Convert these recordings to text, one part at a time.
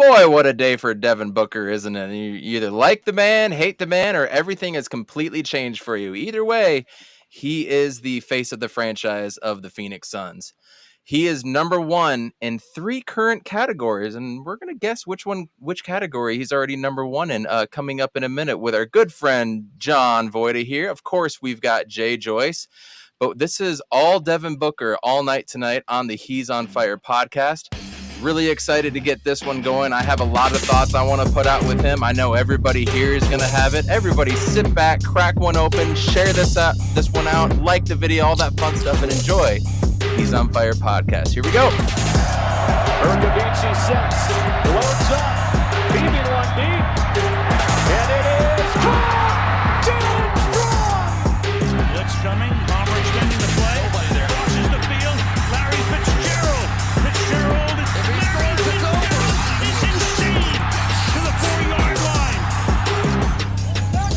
Boy, what a day for Devin Booker, isn't it? You either like the man, hate the man, or everything has completely changed for you. Either way, he is the face of the franchise of the Phoenix Suns. He is number one in 3 current categories, and we're going to guess which category he's already number one in coming up in a minute with our good friend John Voita here. Of course, we've got Jay Joyce, but this is all Devin Booker all night tonight on the He's on Fire podcast. Really excited to get this one going. I have a lot of thoughts I want to put out with him. I know everybody here is going to have it. Everybody sit back, crack one open, share this one out, like the video, all that fun stuff, and enjoy He's on Fire podcast. Here we go. Urgavici sets, loads up, leaving one deep, and it is caught! Blitz coming, Palmer extending the play. Nobody there. Crosses the field, Larry Fitzgerald. Fitzgerald is insane to the 4-yard line.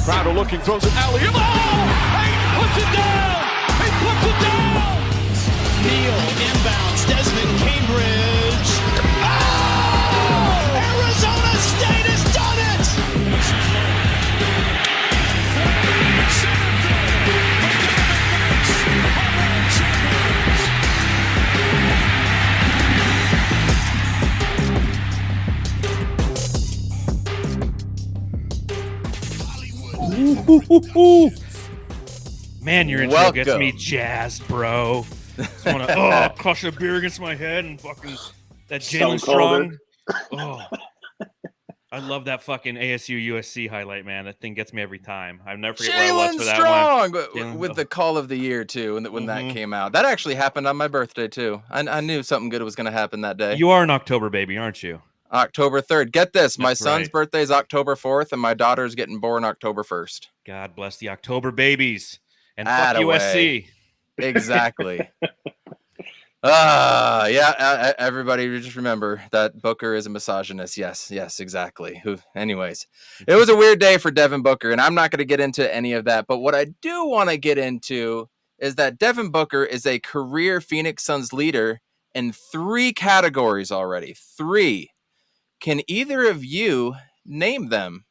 Crowder looking, throws an alley. Oh! He puts it down! He puts it down! Neal inbounds, Desmond Cambridge. Oh! Arizona State has done it! Man, your intro gets me jazzed, bro. Just want to crush a beer against my head and fucking that Jalen Strong. Oh, I love that fucking ASU USC highlight, man. That thing gets me every time. I never forget what I watched for that Strong one. with the call of the year too, when that came out. That actually happened on my birthday too. I knew something good was going to happen that day. You are an October baby, aren't you? October 3rd. Get this. My That's son's right. birthday is October 4th, and my daughter's getting born October 1st. God bless the October babies. And Atta fuck way. USC. Exactly. Everybody just remember that Booker is a misogynist. Yes, exactly. Anyways, it was a weird day for Devin Booker, and I'm not going to get into any of that. But what I do want to get into is that Devin Booker is a career Phoenix Suns leader in 3 categories already. 3. Can either of you name them?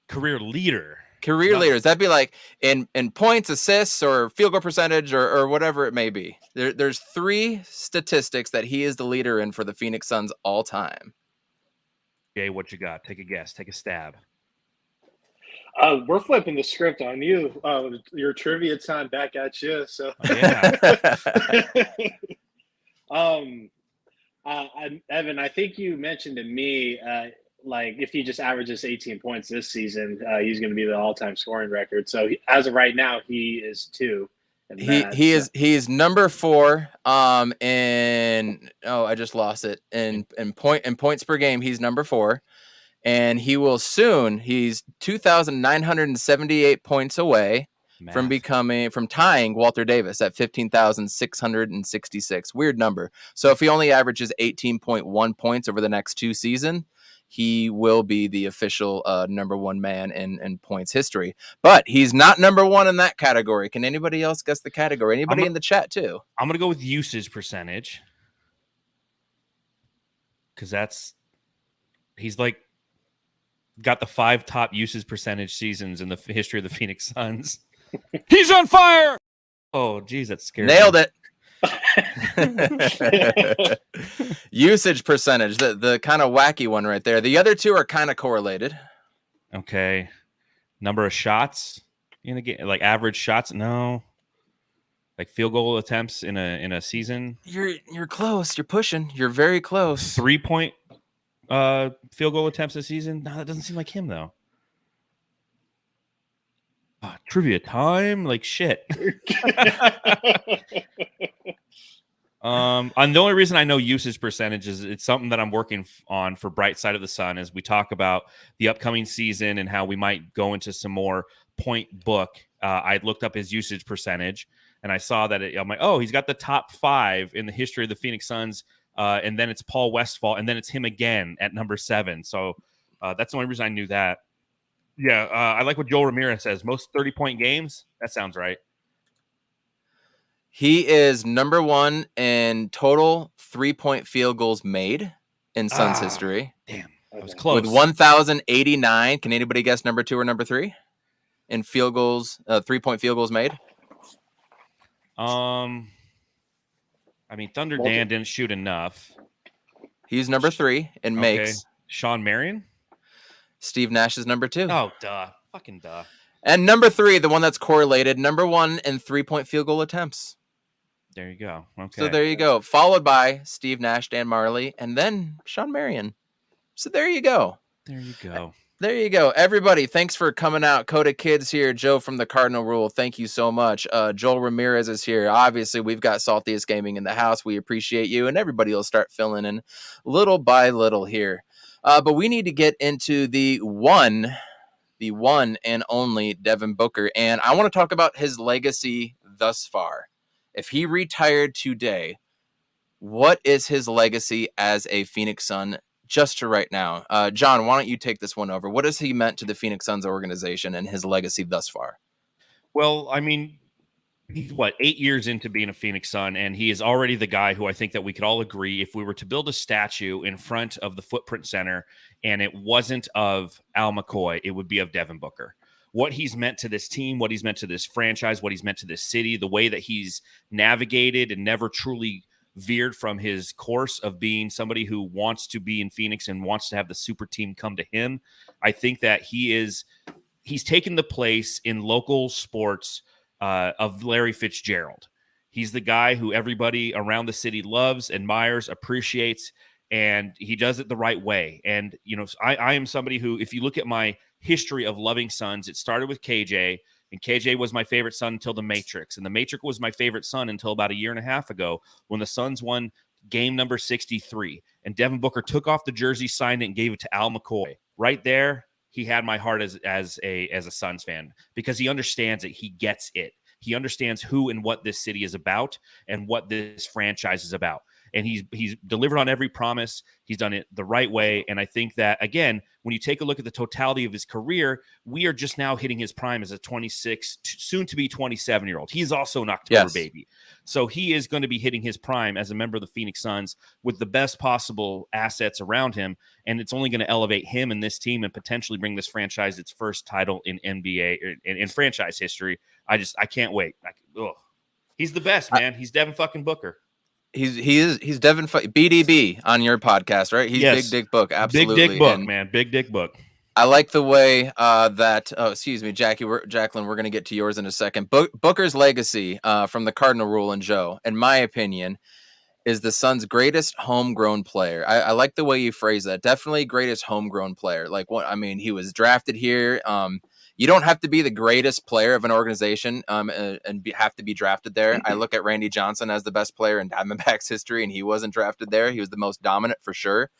Career leader. Career leaders. That'd be like in points, assists, or field goal percentage, or whatever it may be. There's 3 statistics that he is the leader in for the Phoenix Suns all time. Jay, what you got? Take a guess. Take a stab. We're flipping the script on you. Your trivia time back at you. So Evan, I think you mentioned to me like if he just averages 18 points this season, he's going to be the all-time scoring record. So as of right now, he is 2. He's number 4 in I just lost it in points per game. He's number 4, and he will soon. He's 2,978 points away from tying Walter Davis at 15,666. Weird number. So if he only averages 18.1 points over the next 2 seasons, he will be the official number 1 man in points history. But he's not number 1 in that category. Can anybody else guess the category? Anybody in the chat too? I'm going to go with usage percentage. Because he's like got the 5 top usage percentage seasons in the history of the Phoenix Suns. He's on fire! Oh, geez, that's scary. Nailed it. Usage percentage, the kind of wacky one right there. The other 2 are kind of correlated. Okay. Number of shots in a game, like average shots? No. Like field goal attempts in a season? You're close. You're pushing. You're very close. 3-point field goal attempts a season? No, that doesn't seem like him though. Trivia time? Like shit. And the only reason I know usage percentage is it's something that I'm working on for Bright Side of the Sun as we talk about the upcoming season and how we might go into some more point book. I looked up his usage percentage and I saw that I'm like, oh, he's got the top 5 in the history of the Phoenix Suns. And then it's Paul Westphal, and then it's him again at number 7. So that's the only reason I knew that. Yeah, I like what Joel Ramirez says. Most 30-point games. That sounds right. He is number 1 in total 3-point field goals made in Suns history. Damn, I was Okay. close. With 1,089. Can anybody guess number 2 or number 3 in field goals, 3-point field goals made? I mean, Thunder Dan didn't shoot enough. He's number 3 and makes. Sean Marion? Steve Nash is number 2. Oh, duh. Fucking duh. And number 3, the one that's correlated, number 1 in 3-point field goal attempts. There you go. Okay. So there you go. Followed by Steve Nash, Dan Marley, and then Sean Marion. So there you go. There you go. There you go. Everybody, thanks for coming out. Coda Kids here. Joe from the Cardinal Rule. Thank you so much. Joel Ramirez is here. Obviously, we've got Saltiest Gaming in the house. We appreciate you, and everybody will start filling in little by little here. But we need to get into the one and only Devin Booker, and I want to talk about his legacy thus far. If he retired today, what is his legacy as a Phoenix Sun just to right now? John, why don't you take this one over? What has he meant to the Phoenix Suns organization and his legacy thus far? Well, I mean, he's 8 years into being a Phoenix Sun, and he is already the guy who I think that we could all agree, if we were to build a statue in front of the Footprint Center and it wasn't of Al McCoy, it would be of Devin Booker. What he's meant to this team, what he's meant to this franchise, what he's meant to this city, the way that he's navigated and never truly veered from his course of being somebody who wants to be in Phoenix and wants to have the super team come to him. I think that he's taken the place in local sports of Larry Fitzgerald. He's the guy who everybody around the city loves, admires, appreciates, and he does it the right way. And, I am somebody who, if you look at my history of loving Suns, it started with KJ, and KJ was my favorite Sun until the Matrix. And the Matrix was my favorite Sun until about a year and a half ago when the Suns won game number 63. And Devin Booker took off the jersey, signed it, and gave it to Al McCoy. Right there, he had my heart as a Suns fan because he understands it. He gets it. He understands who and what this city is about and what this franchise is about. And he's delivered on every promise. He's done it the right way. And I think that, again, when you take a look at the totality of his career, we are just now hitting his prime as a 26, soon to be 27-year-old. He's also an October baby. So he is going to be hitting his prime as a member of the Phoenix Suns with the best possible assets around him. And it's only going to elevate him and this team and potentially bring this franchise its first title in NBA or in franchise history. I can't wait. He's the best, man. He's Devin fucking Booker. He's Devin BDB on your podcast, right? He's Big Dick Book, absolutely. Big Dick Book, man. Big Dick Book. I like the way that. Oh, excuse me, Jacqueline. We're gonna get to yours in a second. Booker's legacy from the Cardinal Rule and Joe, in my opinion, is the Suns' greatest homegrown player. I like the way you phrase that. Definitely greatest homegrown player. Like what? I mean, he was drafted here. You don't have to be the greatest player of an organization and have to be drafted there. I look at Randy Johnson as the best player in Diamondbacks history, and he wasn't drafted there. He was the most dominant for sure.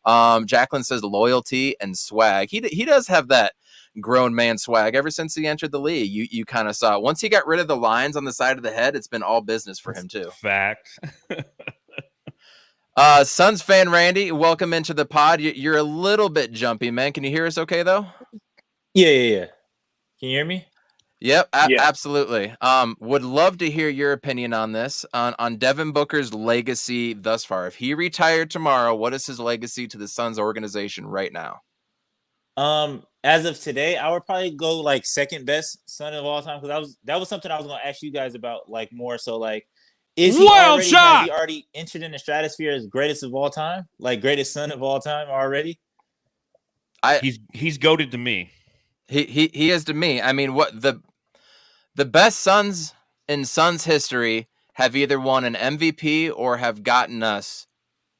Jacqueline says loyalty and swag. He does have that grown man swag ever since he entered the league. You kind of saw it. Once he got rid of the lines on the side of the head, it's been all business for him too. Fact. Suns fan Randy, welcome into the pod. You're a little bit jumpy, man. Can you hear us okay though? Yeah. Can you hear me? Yep, absolutely. Would love to hear your opinion on this, on Devin Booker's legacy thus far. If he retired tomorrow, what is his legacy to the Suns organization right now? As of today, I would probably go like second best Sun of all time because that was something I was going to ask you guys about, like more so like has he already entered in the stratosphere as greatest of all time, like greatest Sun of all time already? He's goated to me. He is to me. I mean, what the best Suns in Suns history have either won an MVP or have gotten us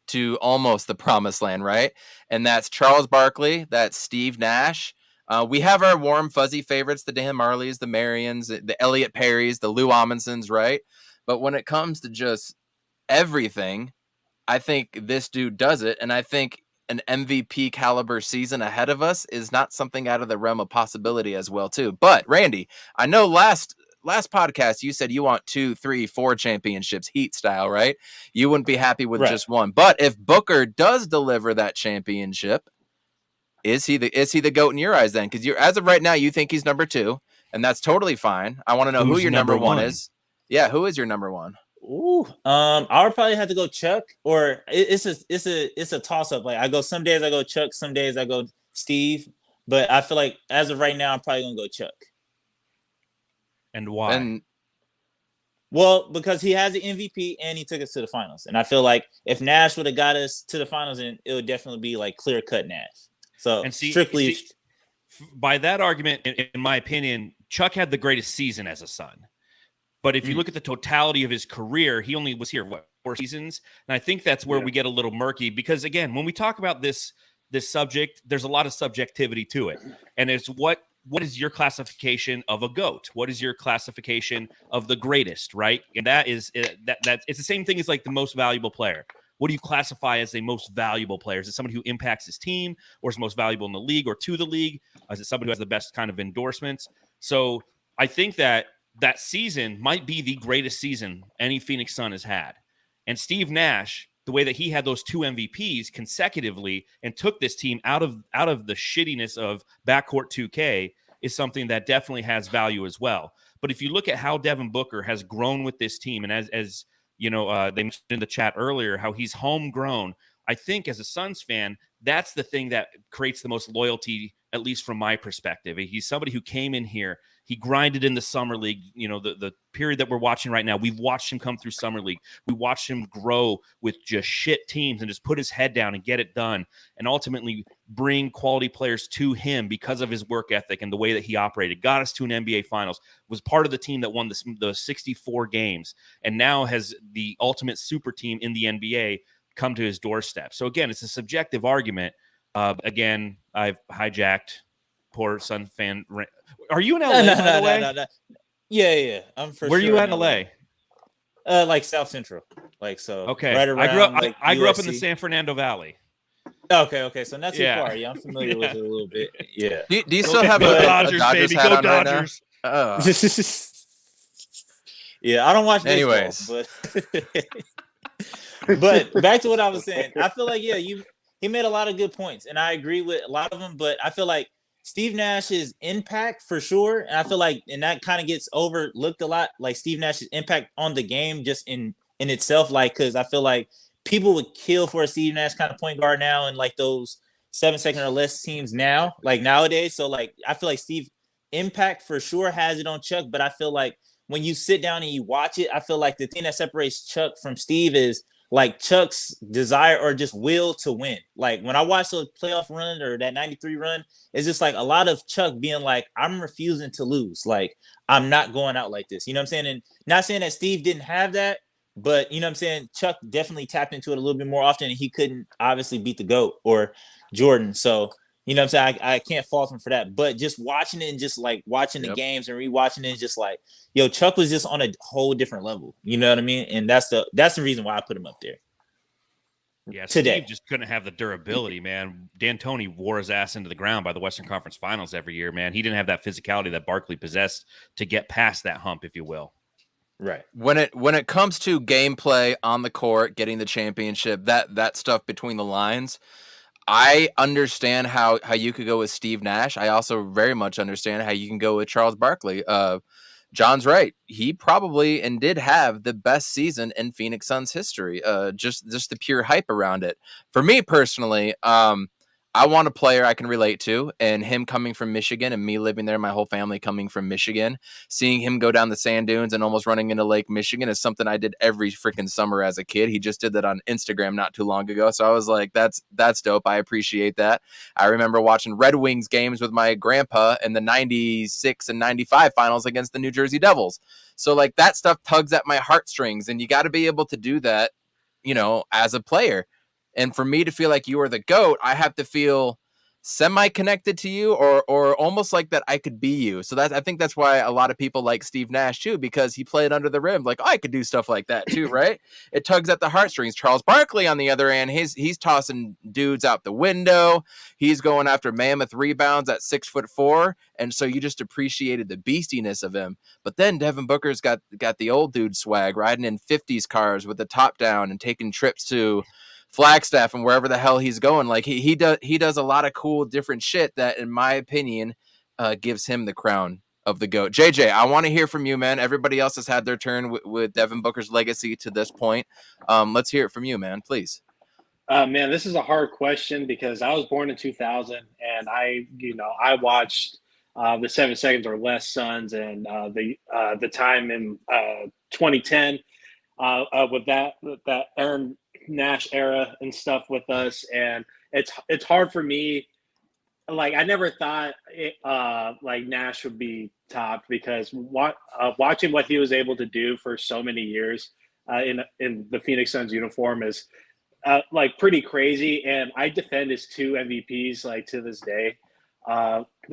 to almost the promised land, right? And that's Charles Barkley, that's Steve Nash. We have our warm, fuzzy favorites, the Dan Marleys, the Marions, the Elliot Perrys, the Lou Amundsons, right? But when it comes to just everything, I think this dude does it. And I think an MVP caliber season ahead of us is not something out of the realm of possibility as well, too. But Randy, I know last podcast you said you want 2, 3, 4 championships, Heat style, right? You wouldn't be happy with just one. But if Booker does deliver that championship, is he the GOAT in your eyes then? Because as of right now, you think he's number 2, and that's totally fine. I want to know who your number one is. Yeah, who is your number 1? I would probably have to go Chuck, or it's a toss up. Like I go some days I go Chuck, some days I go Steve. But I feel like as of right now, I'm probably gonna go Chuck. And why? And Well, because he has the MVP and he took us to the finals, and I feel like if Nash would have got us to the finals, then it would definitely be like clear cut Nash. So strictly, by that argument, in my opinion, Chuck had the greatest season as a Sun. But if you look at the totality of his career, he only was here, 4 seasons? And I think that's where we get a little murky because, again, when we talk about this subject, there's a lot of subjectivity to it. And it's what is your classification of a GOAT? What is your classification of the greatest, right? And that is that it's the same thing as like the most valuable player. What do you classify as the most valuable player? Is it somebody who impacts his team or is most valuable in the league or to the league? Is it somebody who has the best kind of endorsements? So I think that season might be the greatest season any Phoenix Sun has had. And Steve Nash, the way that he had those 2 MVPs consecutively and took this team out of the shittiness of backcourt 2K is something that definitely has value as well. But if you look at how Devin Booker has grown with this team, and as you know, they mentioned in the chat earlier how he's homegrown, I think as a Suns fan, that's the thing that creates the most loyalty, at least from my perspective. He's somebody who came in here. He grinded in the summer league, you know, the period that we're watching right now. We've watched him come through summer league. We watched him grow with just shit teams and just put his head down and get it done and ultimately bring quality players to him because of his work ethic and the way that he operated. Got us to an NBA Finals, was part of the team that won the 64 games, and now has the ultimate super team in the NBA come to his doorstep. So again, it's a subjective argument. Again, I've hijacked poor Sun fan. Are you in LA? No. Yeah. I'm for Where sure. Where you at in LA? Like South Central. Like so. Okay. Right around. I grew up in the San Fernando Valley. Okay. So not too far. Yeah, I'm familiar with it a little bit. Yeah. Do you still have a Dodgers, Dodgers baby? hat Go on Dodgers! Right now? Yeah, I don't watch baseball, Anyways. but back to what I was saying. I feel like he made a lot of good points, and I agree with a lot of them. But I feel like Steve Nash's impact for sure, and I feel like, and that kind of gets overlooked a lot. Like Steve Nash's impact on the game, just in itself, like because I feel like people would kill for a Steve Nash kind of point guard now, and like those 7-second or less teams now, like nowadays. So like I feel like Steve impact for sure has it on Chuck, but I feel like when you sit down and you watch it, I feel like the thing that separates Chuck from Steve is like Chuck's desire or just will to win. Like when I watch the playoff run or that 93 run, it's just like a lot of Chuck being like, I'm refusing to lose. Like, I'm not going out like this. You know what I'm saying? And not saying that Steve didn't have that, but you know what I'm saying? Chuck definitely tapped into it a little bit more often, and he couldn't obviously beat the GOAT or Jordan. So, you know what I'm saying? I can't fault him for that. But just watching it and just like watching the games and rewatching it, just like, yo, Chuck was just on a whole different level. You know what I mean? And that's the reason why I put him up there. Yeah, today. Steve just couldn't have the durability, man. D'Antoni wore his ass into the ground by the Western Conference Finals every year, man. He didn't have that physicality that Barkley possessed to get past that hump, if you will. Right. When it comes to gameplay on the court, getting the championship, that stuff between the lines, I understand how you could go with Steve Nash. I also very much understand how you can go with Charles Barkley. John's right. He probably and did have the best season in Phoenix Suns history. Just the pure hype around it. For me personally, I want a player I can relate to, and him coming from Michigan and me living there, my whole family coming from Michigan, seeing him go down the sand dunes and almost running into Lake Michigan is something I did every freaking summer as a kid. He just did that on Instagram not too long ago. So I was like, that's dope. I appreciate that. I remember watching Red Wings games with my grandpa in the 96 and 95 finals against the New Jersey Devils. So like that stuff tugs at my heartstrings, and you got to be able to do that, you know, as a player. And for me to feel like you are the GOAT, I have to feel semi-connected to you or almost like that I could be you. So I think that's why a lot of people like Steve Nash too, because he played under the rim. Like, oh, I could do stuff like that too, right? It tugs at the heartstrings. Charles Barkley, on the other hand, he's tossing dudes out the window. He's going after mammoth rebounds at 6'4", and so you just appreciated the beastiness of him. But then Devin Booker's got the old dude swag, riding in 50s cars with the top down and taking trips to Flagstaff and wherever the hell he's going. Like he does a lot of cool different shit that, in my opinion, gives him the crown of the GOAT. JJ, I want to hear from you, man. Everybody else has had their turn with Devin Booker's legacy to this point. Let's hear it from you, man, please. Man, this is a hard question because I was born in 2000 and I watched the 7 Seconds or Less Suns and the time in 2010 with that Aaron Nash era and stuff with us. And it's hard for me. Like, I never thought like Nash would be topped because watching what he was able to do for so many years in the Phoenix Suns uniform is like pretty crazy. And I defend his 2 MVPs like to this day.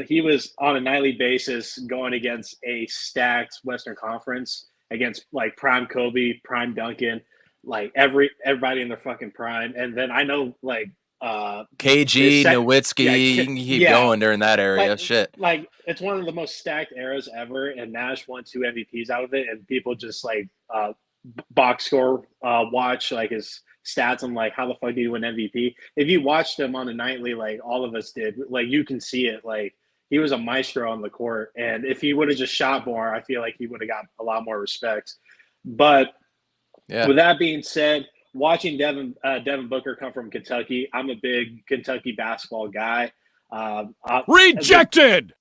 He was on a nightly basis going against a stacked Western Conference against like prime Kobe, prime Duncan, like everybody in their fucking prime. And then I know like KG, Nowitzki, you can keep going during that area. Like it's one of the most stacked eras ever, and Nash won 2 MVPs out of it, and people just like box score watch like his stats. I'm like, how the fuck do you win MVP? If you watched him on a nightly, like all of us did, like you can see it. Like he was a maestro on the court, and if he would have just shot more, I feel like he would have got a lot more respect. But with that being said, watching Devin Booker come from Kentucky, I'm a big Kentucky basketball guy. Rejected!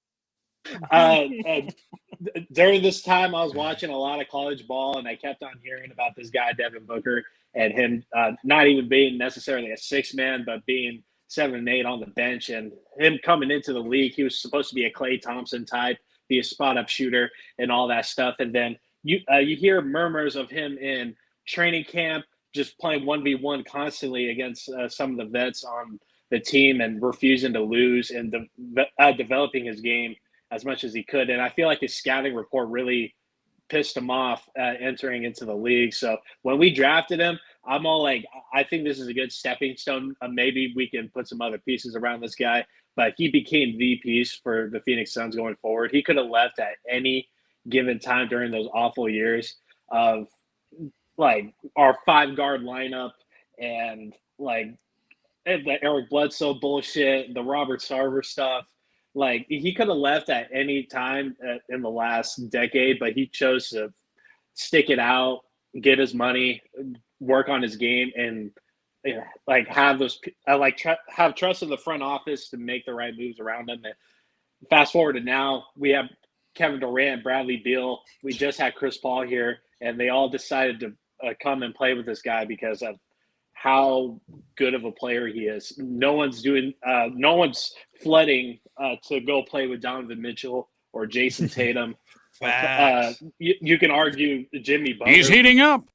During this time, I was watching a lot of college ball, and I kept on hearing about this guy, Devin Booker, and him not even being necessarily a 6-man, but being 7 and 8 on the bench. And him coming into the league, he was supposed to be a Klay Thompson type, be a spot-up shooter and all that stuff. And then you hear murmurs of him in training camp, just playing 1v1 constantly against some of the vets on the team and refusing to lose and developing his game as much as he could. And I feel like his scouting report really pissed him off entering into the league. So when we drafted him, I'm all like, I think this is a good stepping stone. Maybe we can put some other pieces around this guy. But he became the piece for the Phoenix Suns going forward. He could have left at any given time during those awful years of like our 5-guard lineup and like the Eric Bledsoe bullshit, the Robert Sarver stuff. Like he could have left at any time in the last decade, but he chose to stick it out, get his money, work on his game, and like have those have trust in the front office to make the right moves around him. And fast forward to now, we have Kevin Durant, Bradley Beal. We just had Chris Paul here, and they all decided to come and play with this guy because of how good of a player he is. No one's flooding to go play with Donovan Mitchell or Jason Tatum. You can argue Jimmy Butler. He's heating up.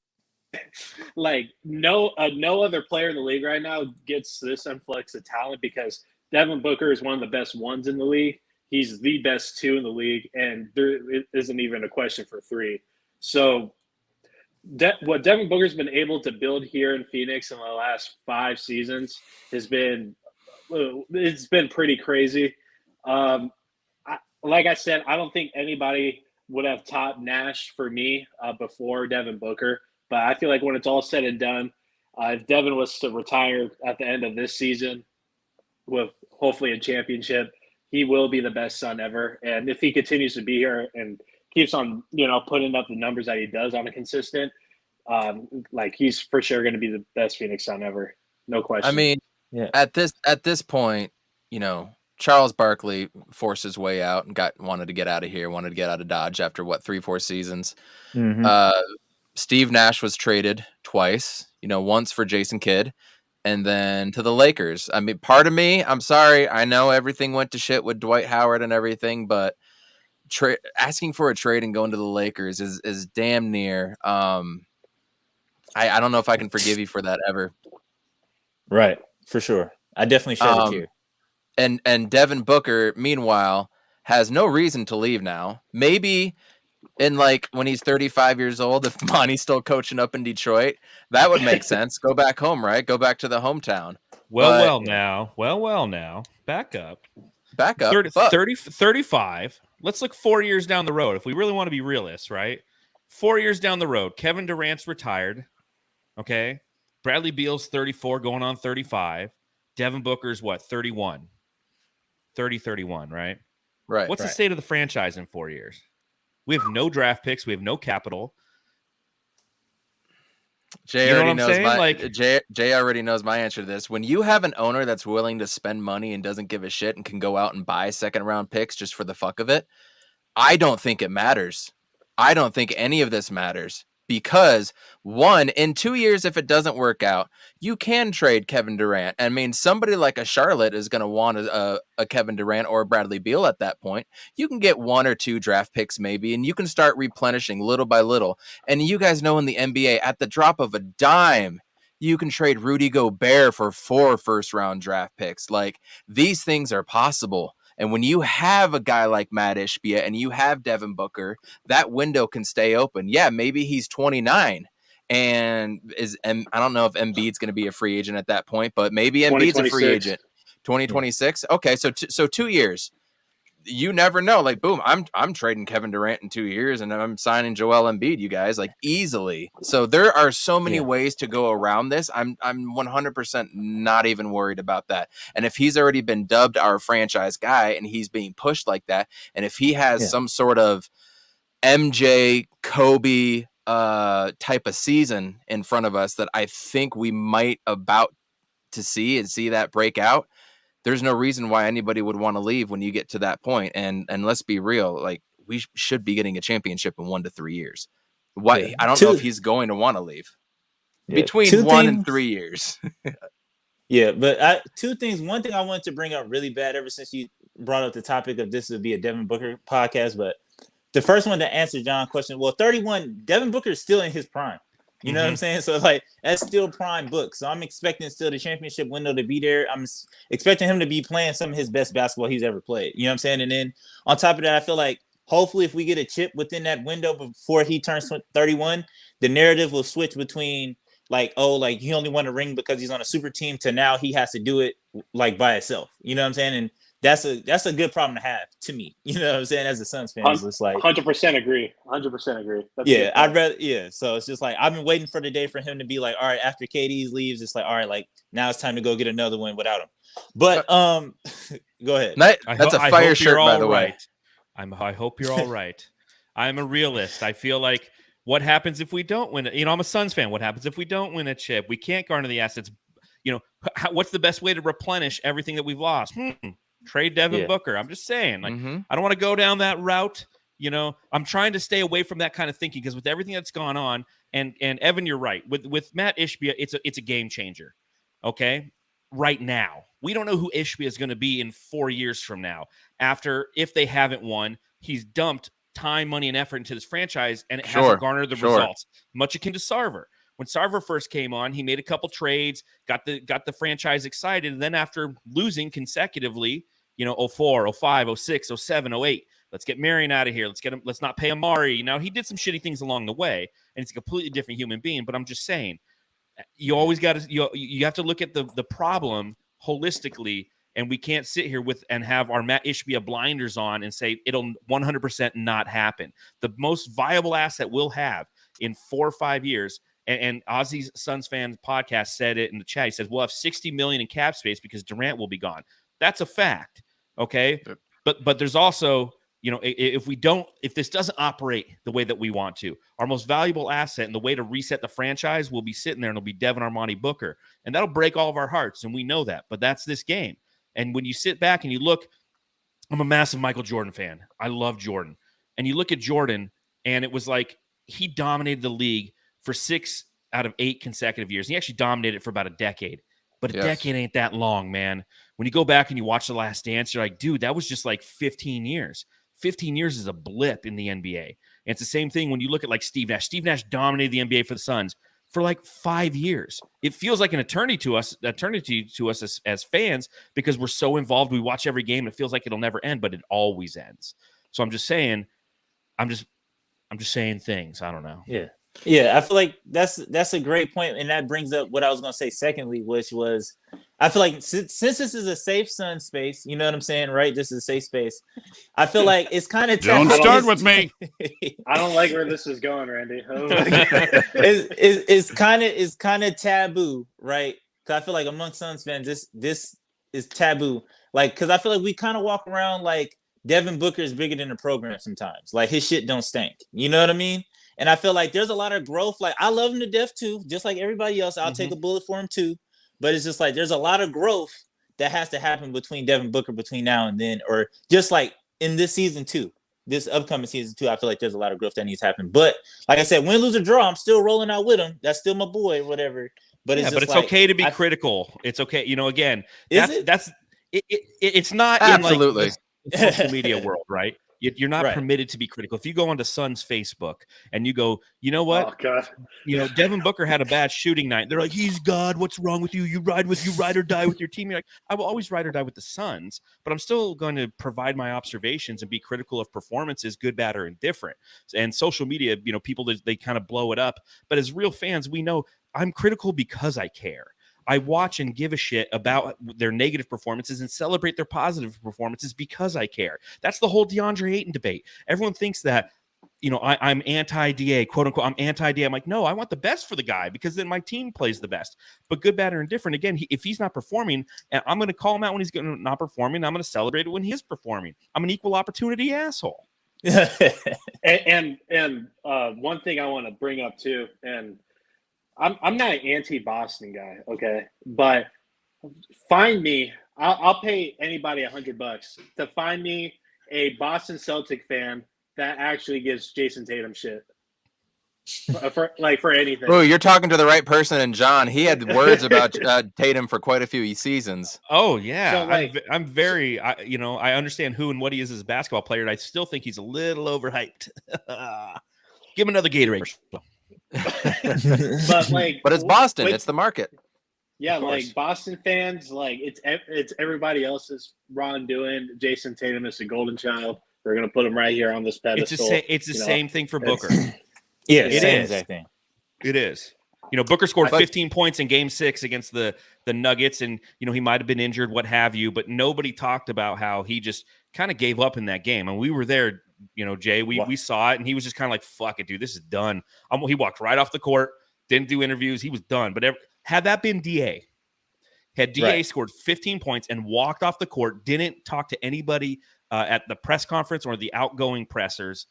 Like no other player in the league right now gets this influx of talent because Devin Booker is one of the best ones in the league. He's the best 2 in the league, and there isn't even a question for 3. So what Devin Booker's been able to build here in Phoenix in the last 5 seasons it's been pretty crazy. Like I said, I don't think anybody would have topped Nash for me before Devin Booker. But I feel like when it's all said and done, if Devin was to retire at the end of this season with hopefully a championship, he will be the best Sun ever. And if he continues to be here and keeps on, putting up the numbers that he does on a consistent, like he's for sure going to be the best Phoenix Sun ever. No question. I mean, at this point, Charles Barkley forced his way out and wanted to get out of here, wanted to get out of Dodge after 3-4 seasons. Mm-hmm. Steve Nash was traded twice, once for Jason Kidd and then to the Lakers. I mean, part of me, I'm sorry, I know everything went to shit with Dwight Howard and everything, but asking for a trade and going to the Lakers is damn near. I don't know if I can forgive you for that ever. Right, for sure. I definitely shed a tear. And Devin Booker, meanwhile, has no reason to leave now. Maybe in when he's 35 years old, if Monty's still coaching up in Detroit, that would make sense. Go back home, right? Go back to the hometown. Well, now. Back up. 35. Let's look 4 years down the road. If we really want to be realists, right? 4 years down the road, Kevin Durant's retired. Okay. Bradley Beal's 34, going on 35. Devin Booker's 31? 31, right? Right. What's the state of the franchise in 4 years? We have no draft picks. We have no capital. Jay already knows Jay already knows my answer to this. When you have an owner that's willing to spend money and doesn't give a shit and can go out and buy second round picks just for the fuck of it, I don't think it matters. I don't think any of this matters because, one, in 2 years, if it doesn't work out, you can trade Kevin Durant. I mean, somebody like a Charlotte is going to want a Kevin Durant or a Bradley Beal at that point. You can get 1 or 2 draft picks maybe, and you can start replenishing little by little. And you guys know in the NBA, at the drop of a dime, you can trade Rudy Gobert for 4 first-round draft picks. Like, these things are possible. And when you have a guy like Matt Ishbia and you have Devin Booker, that window can stay open. Yeah, maybe he's 29 and I don't know if Embiid's going to be a free agent at that point, but maybe Embiid's a free agent. 2026. Okay, so 2 years. You never know. Like, boom, I'm trading Kevin Durant in 2 years and I'm signing Joel Embiid, you guys, like, easily. So there are so many ways to go around this. I'm 100% not even worried about that. And if he's already been dubbed our franchise guy and he's being pushed like that, and if he has some sort of MJ, Kobe type of season in front of us that I think we might about to see that break out, there's no reason why anybody would want to leave when you get to that point. And let's be real, like, we should be getting a championship in 1 to 3 years. Why? Yeah. I don't know if he's going to want to leave between 1 and 3 years. Yeah, but 2 things. One thing I wanted to bring up really bad ever since you brought up the topic of this would be a Devin Booker podcast, but the first one to answer John's question, well, 31, Devin Booker is still in his prime. You know what I'm saying? So, like, that's still prime book. So I'm expecting still the championship window to be there. I'm expecting him to be playing some of his best basketball he's ever played. You know what I'm saying? And then on top of that, I feel like hopefully if we get a chip within that window before he turns 31, the narrative will switch between like, oh, like he only won a ring because he's on a super team to now he has to do it like by himself. You know what I'm saying? And that's a good problem to have to me. You know what I'm saying? As a Suns fan, it's like 100% agree. 100% agree. That's So it's just like I've been waiting for the day for him to be like, all right, after KD leaves, it's like, all right, like now it's time to go get another one without him. But go ahead. That's a fire shirt, by the way. I hope you're all right. I'm a realist. I feel like what happens if we don't win? I'm a Suns fan. What happens if we don't win a chip? We can't garner the assets. What's the best way to replenish everything that we've lost? Trade Devin Booker. I'm just saying, like, I don't want to go down that route. I'm trying to stay away from that kind of thinking because with everything that's gone on, and Evan, you're right. With Matt Ishbia, it's a game changer. Okay, right now we don't know who Ishbia is going to be in 4 years from now. If they haven't won, he's dumped time, money, and effort into this franchise, and it hasn't garnered the results. Much akin to Sarver. When Sarver first came on, he made a couple trades, got the franchise excited, and then after losing consecutively, 04, 05, 06, 07, 08, let's get Marion out of here. Let's not pay Amari. Now, he did some shitty things along the way, and he's a completely different human being, but I'm just saying, you always got to you have to look at the problem holistically, and we can't sit here and have our Matt Ishbia blinders on and say it'll 100% not happen. The most viable asset we'll have in 4 or 5 years, and Ozzy's Suns Fans podcast said it in the chat. He says we'll have $60 million in cap space because Durant will be gone. That's a fact, okay? But there's also, if this doesn't operate the way that we want to, our most valuable asset and the way to reset the franchise will be sitting there, and it'll be Devin Armani Booker, and that'll break all of our hearts, and we know that. But that's this game. And when you sit back and you look, I'm a massive Michael Jordan fan. I love Jordan. And you look at Jordan, and it was like he dominated the league for 6 out of 8 consecutive years. He actually dominated it for about a decade. But a decade ain't that long, man. When you go back and you watch The Last Dance, you're like, dude, that was just like 15 years. 15 years is a blip in the NBA. And it's the same thing when you look at like Steve Nash. Steve Nash dominated the NBA for the Suns for like 5 years. It feels like an eternity to us as fans because we're so involved. We watch every game. It feels like it'll never end, but it always ends. So I'm just saying, I'm just saying things. I don't know. Yeah, I feel like that's a great point, and that brings up what I was going to say secondly, which was I feel like since this is a safe Sun space, you know what I'm saying, right? This is a safe space. I feel like it's kind of don't start with me. I don't like where this is going, Randy. It's kind of taboo, right? Because I feel like among Suns fans, this is taboo. Like, because I feel like we kind of walk around like Devin Booker is bigger than the program sometimes. Like his shit don't stink. You know what I mean? And I feel like there's a lot of growth. Like I love him to death too, just like everybody else. I'll take a bullet for him too. But it's just like there's a lot of growth that has to happen between Devin Booker between now and then, or just like in this season too. This upcoming season too, I feel like there's a lot of growth that needs to happen. But like I said, win, lose, or draw, I'm still rolling out with him. That's still my boy, whatever. But it's but it's like, okay to be critical. It's okay, again. It's not absolutely in like the social media world, right? You're not Right. permitted to be critical. If you go onto Suns Facebook and you go, you know what? Oh God. Devin Booker had a bad shooting night. They're like, he's God. What's wrong with you? You ride or die with your team. You're like, I will always ride or die with the Suns, but I'm still going to provide my observations and be critical of performances, good, bad, or indifferent. And social media, people, they kind of blow it up. But as real fans, we know I'm critical because I care. I watch and give a shit about their negative performances and celebrate their positive performances because I care. That's the whole DeAndre Ayton debate. Everyone thinks that, I'm anti-DA, quote unquote. I'm anti-DA. I'm like, no, I want the best for the guy because then my team plays the best. But good, bad, or indifferent, again, if he's not performing, I'm going to call him out when he's not performing. I'm going to celebrate it when he is performing. I'm an equal opportunity asshole. and one thing I want to bring up too, and I'm not an anti-Boston guy, okay? But find me, I'll pay anybody $100 to find me a Boston Celtic fan that actually gives Jason Tatum shit for anything. Oh, you're talking to the right person. And John, he had words about Tatum for quite a few seasons. Oh yeah, So, I'm very, I understand who and what he is as a basketball player, and I still think he's a little overhyped. Give him another Gatorade. but it's Boston. It's the market. Yeah, like Boston fans, like it's everybody else's wrongdoing. Jason Tatum is a golden child. We're gonna put him right here on this pedestal. It's the same thing for Booker. Yeah, it same is. exact thing. It is. Booker scored 15 points in Game 6 against the Nuggets, and he might have been injured, what have you, but nobody talked about how he just kind of gave up in that game. And we were there. Jay, we saw it, and he was just kind of like, fuck it, dude, this is done. He walked right off the court, didn't do interviews. He was done. But had that been DA, scored 15 points and walked off the court, didn't talk to anybody at the press conference or the outgoing pressers,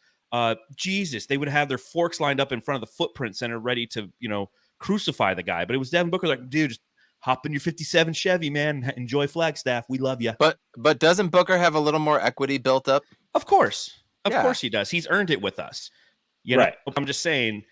Jesus, they would have their forks lined up in front of the Footprint Center ready to, crucify the guy. But it was Devin Booker like, dude, just hop in your 57 Chevy, man. Enjoy Flagstaff. We love you. But doesn't Booker have a little more equity built up? Of course. Of course he does. He's earned it with us. Right. I'm just saying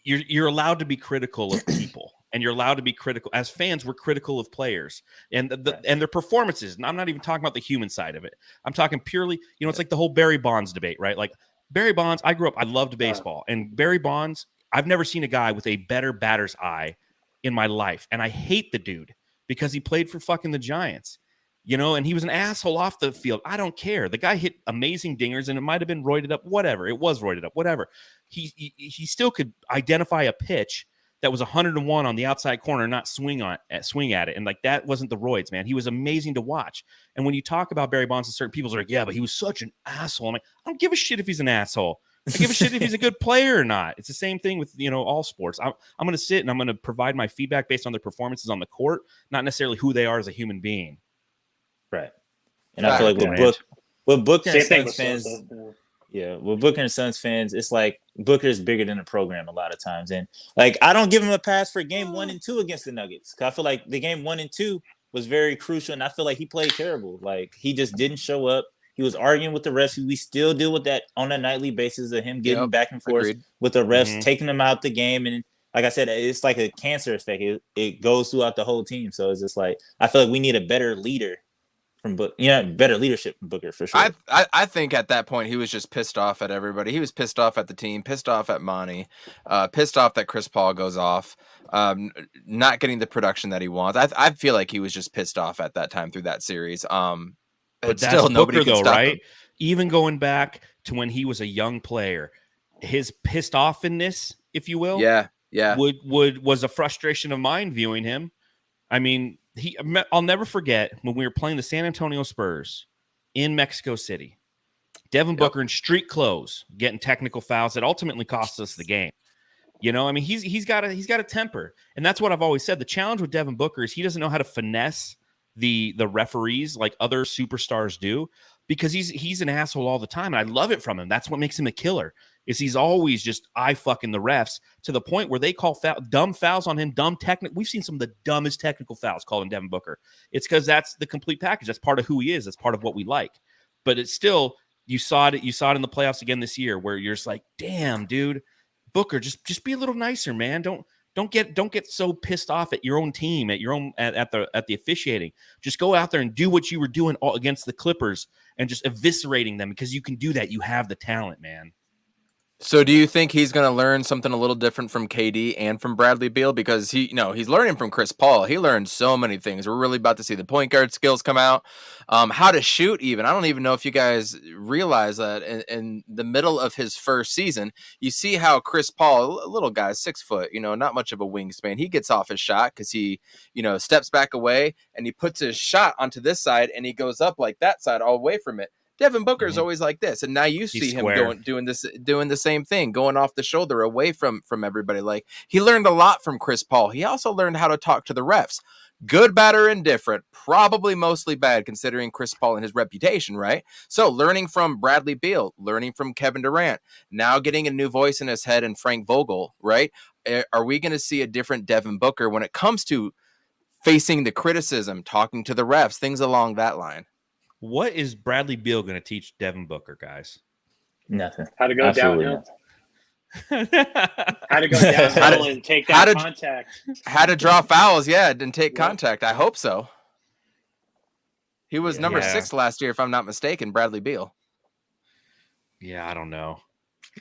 you're allowed to be critical of people, and you're allowed to be critical. As fans, we're critical of players and and their performances. And I'm not even talking about the human side of it. I'm talking purely, it's like the whole Barry Bonds debate, right? Like Barry Bonds, I grew up, I loved baseball. And Barry Bonds, I've never seen a guy with a better batter's eye in my life. And I hate the dude because he played for fucking the Giants. And he was an asshole off the field. I don't care. The guy hit amazing dingers, and it might have been roided up, whatever. It was roided up, whatever. He still could identify a pitch that was 101 on the outside corner, not swing at it. And like, that wasn't the roids, man. He was amazing to watch. And when you talk about Barry Bonds, to certain people are like, yeah, but he was such an asshole. I'm like, I don't give a shit if he's an asshole. I give a shit if he's a good player or not. It's the same thing with, all sports. I'm going to sit and I'm going to provide my feedback based on their performances on the court, not necessarily who they are as a human being. Right. And I feel like with Booker and Suns fans, with Booker and Suns fans, it's like Booker is bigger than the program a lot of times. And like, I don't give him a pass for game 1 and 2 against the Nuggets. 'Cause I feel like the game 1 and 2 was very crucial, and I feel like he played terrible. Like, he just didn't show up. He was arguing with the refs. We still deal with that on a nightly basis of him getting back and forth with the refs, taking them out the game. And like I said, it's like a cancer effect. It goes throughout the whole team. So it's just like, I feel like we need a better leader from better leadership from Booker for sure. I think at that point he was just pissed off at everybody. He was pissed off at the team, pissed off at Monty, pissed off that Chris Paul goes off, not getting the production that he wants. I feel like he was just pissed off at that time through that series. But still that's nobody Booker, can though, stop right? him. Even going back to when he was a young player, his pissed offness, if you will, was a frustration of mine viewing him. I mean, I'll never forget when we were playing the San Antonio Spurs in Mexico City. Devin Booker in street clothes getting technical fouls that ultimately cost us the game. I mean, he's got a temper, and that's what I've always said. The challenge with Devin Booker is he doesn't know how to finesse the referees like other superstars do. because he's an asshole all the time. And I love it from him. That's what makes him a killer. Is he's always just fucking the refs to the point where they call dumb fouls on him, we've seen some of the dumbest technical fouls called on Devin Booker. It's because that's the complete package. That's part of who he is. That's part of what we like. But it's still, you saw it in the playoffs again this year where you're just like, damn, dude, Booker, just be a little nicer, man. Don't get so pissed off at your own team, at the officiating. Just go out there and do what you were doing against the Clippers and just eviscerating them, because you can do that. You have the talent, man. So do you think he's going to learn something a little different from KD and from Bradley Beal? Because he's learning from Chris Paul. He learned so many things. We're really about to see the point guard skills come out, how to shoot even. I don't even know if you guys realize that in the middle of his first season, you see how Chris Paul, a little guy, 6 foot, not much of a wingspan. He gets off his shot because he, steps back away and he puts his shot onto this side and he goes up like that side all away from it. Devin Booker is always like this, and now you see him doing the same thing, going off the shoulder, away from everybody. Like, he learned a lot from Chris Paul. He also learned how to talk to the refs, good, bad, or indifferent. Probably mostly bad, considering Chris Paul and his reputation, right? So, learning from Bradley Beal, learning from Kevin Durant, now getting a new voice in his head and Frank Vogel, right? Are we going to see a different Devin Booker when it comes to facing the criticism, talking to the refs, things along that line? What is Bradley Beal going to teach Devin Booker, guys? Nothing. How to go downhill. How to go downhill and take that contact. How to draw fouls, and take contact. I hope so. He was number 6 last year, if I'm not mistaken, Bradley Beal. Yeah, I don't know.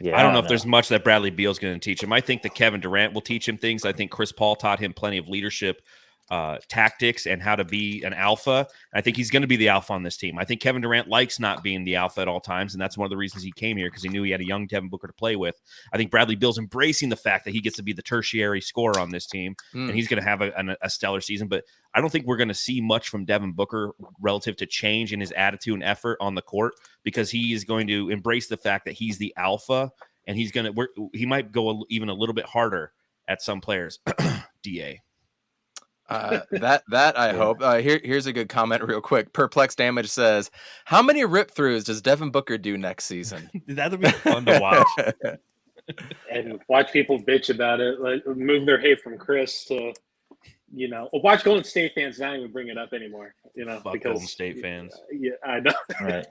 Yeah, I don't know if there's much that Bradley Beal's going to teach him. I think that Kevin Durant will teach him things. I think Chris Paul taught him plenty of leadership tactics and how to be an alpha. I think he's going to be the alpha on this team. I think Kevin Durant likes not being the alpha at all times, and that's one of the reasons he came here, because he knew he had a young Devin Booker to play with. I think Bradley Beal's embracing the fact that he gets to be the tertiary scorer on this team, and he's going to have a stellar season. But I don't think we're going to see much from Devin Booker relative to change in his attitude and effort on the court, because he is going to embrace the fact that he's the alpha, and he might go even a little bit harder at some players. DA. That I hope. Here's a good comment real quick. Perplex Damage says, how many rip throughs does Devin Booker do next season? That'll be fun to watch. And watch people bitch about it, like move their hate from Chris to, watch Golden State fans not even bring it up anymore. Fuck because Golden State fans. Yeah, I know. Right.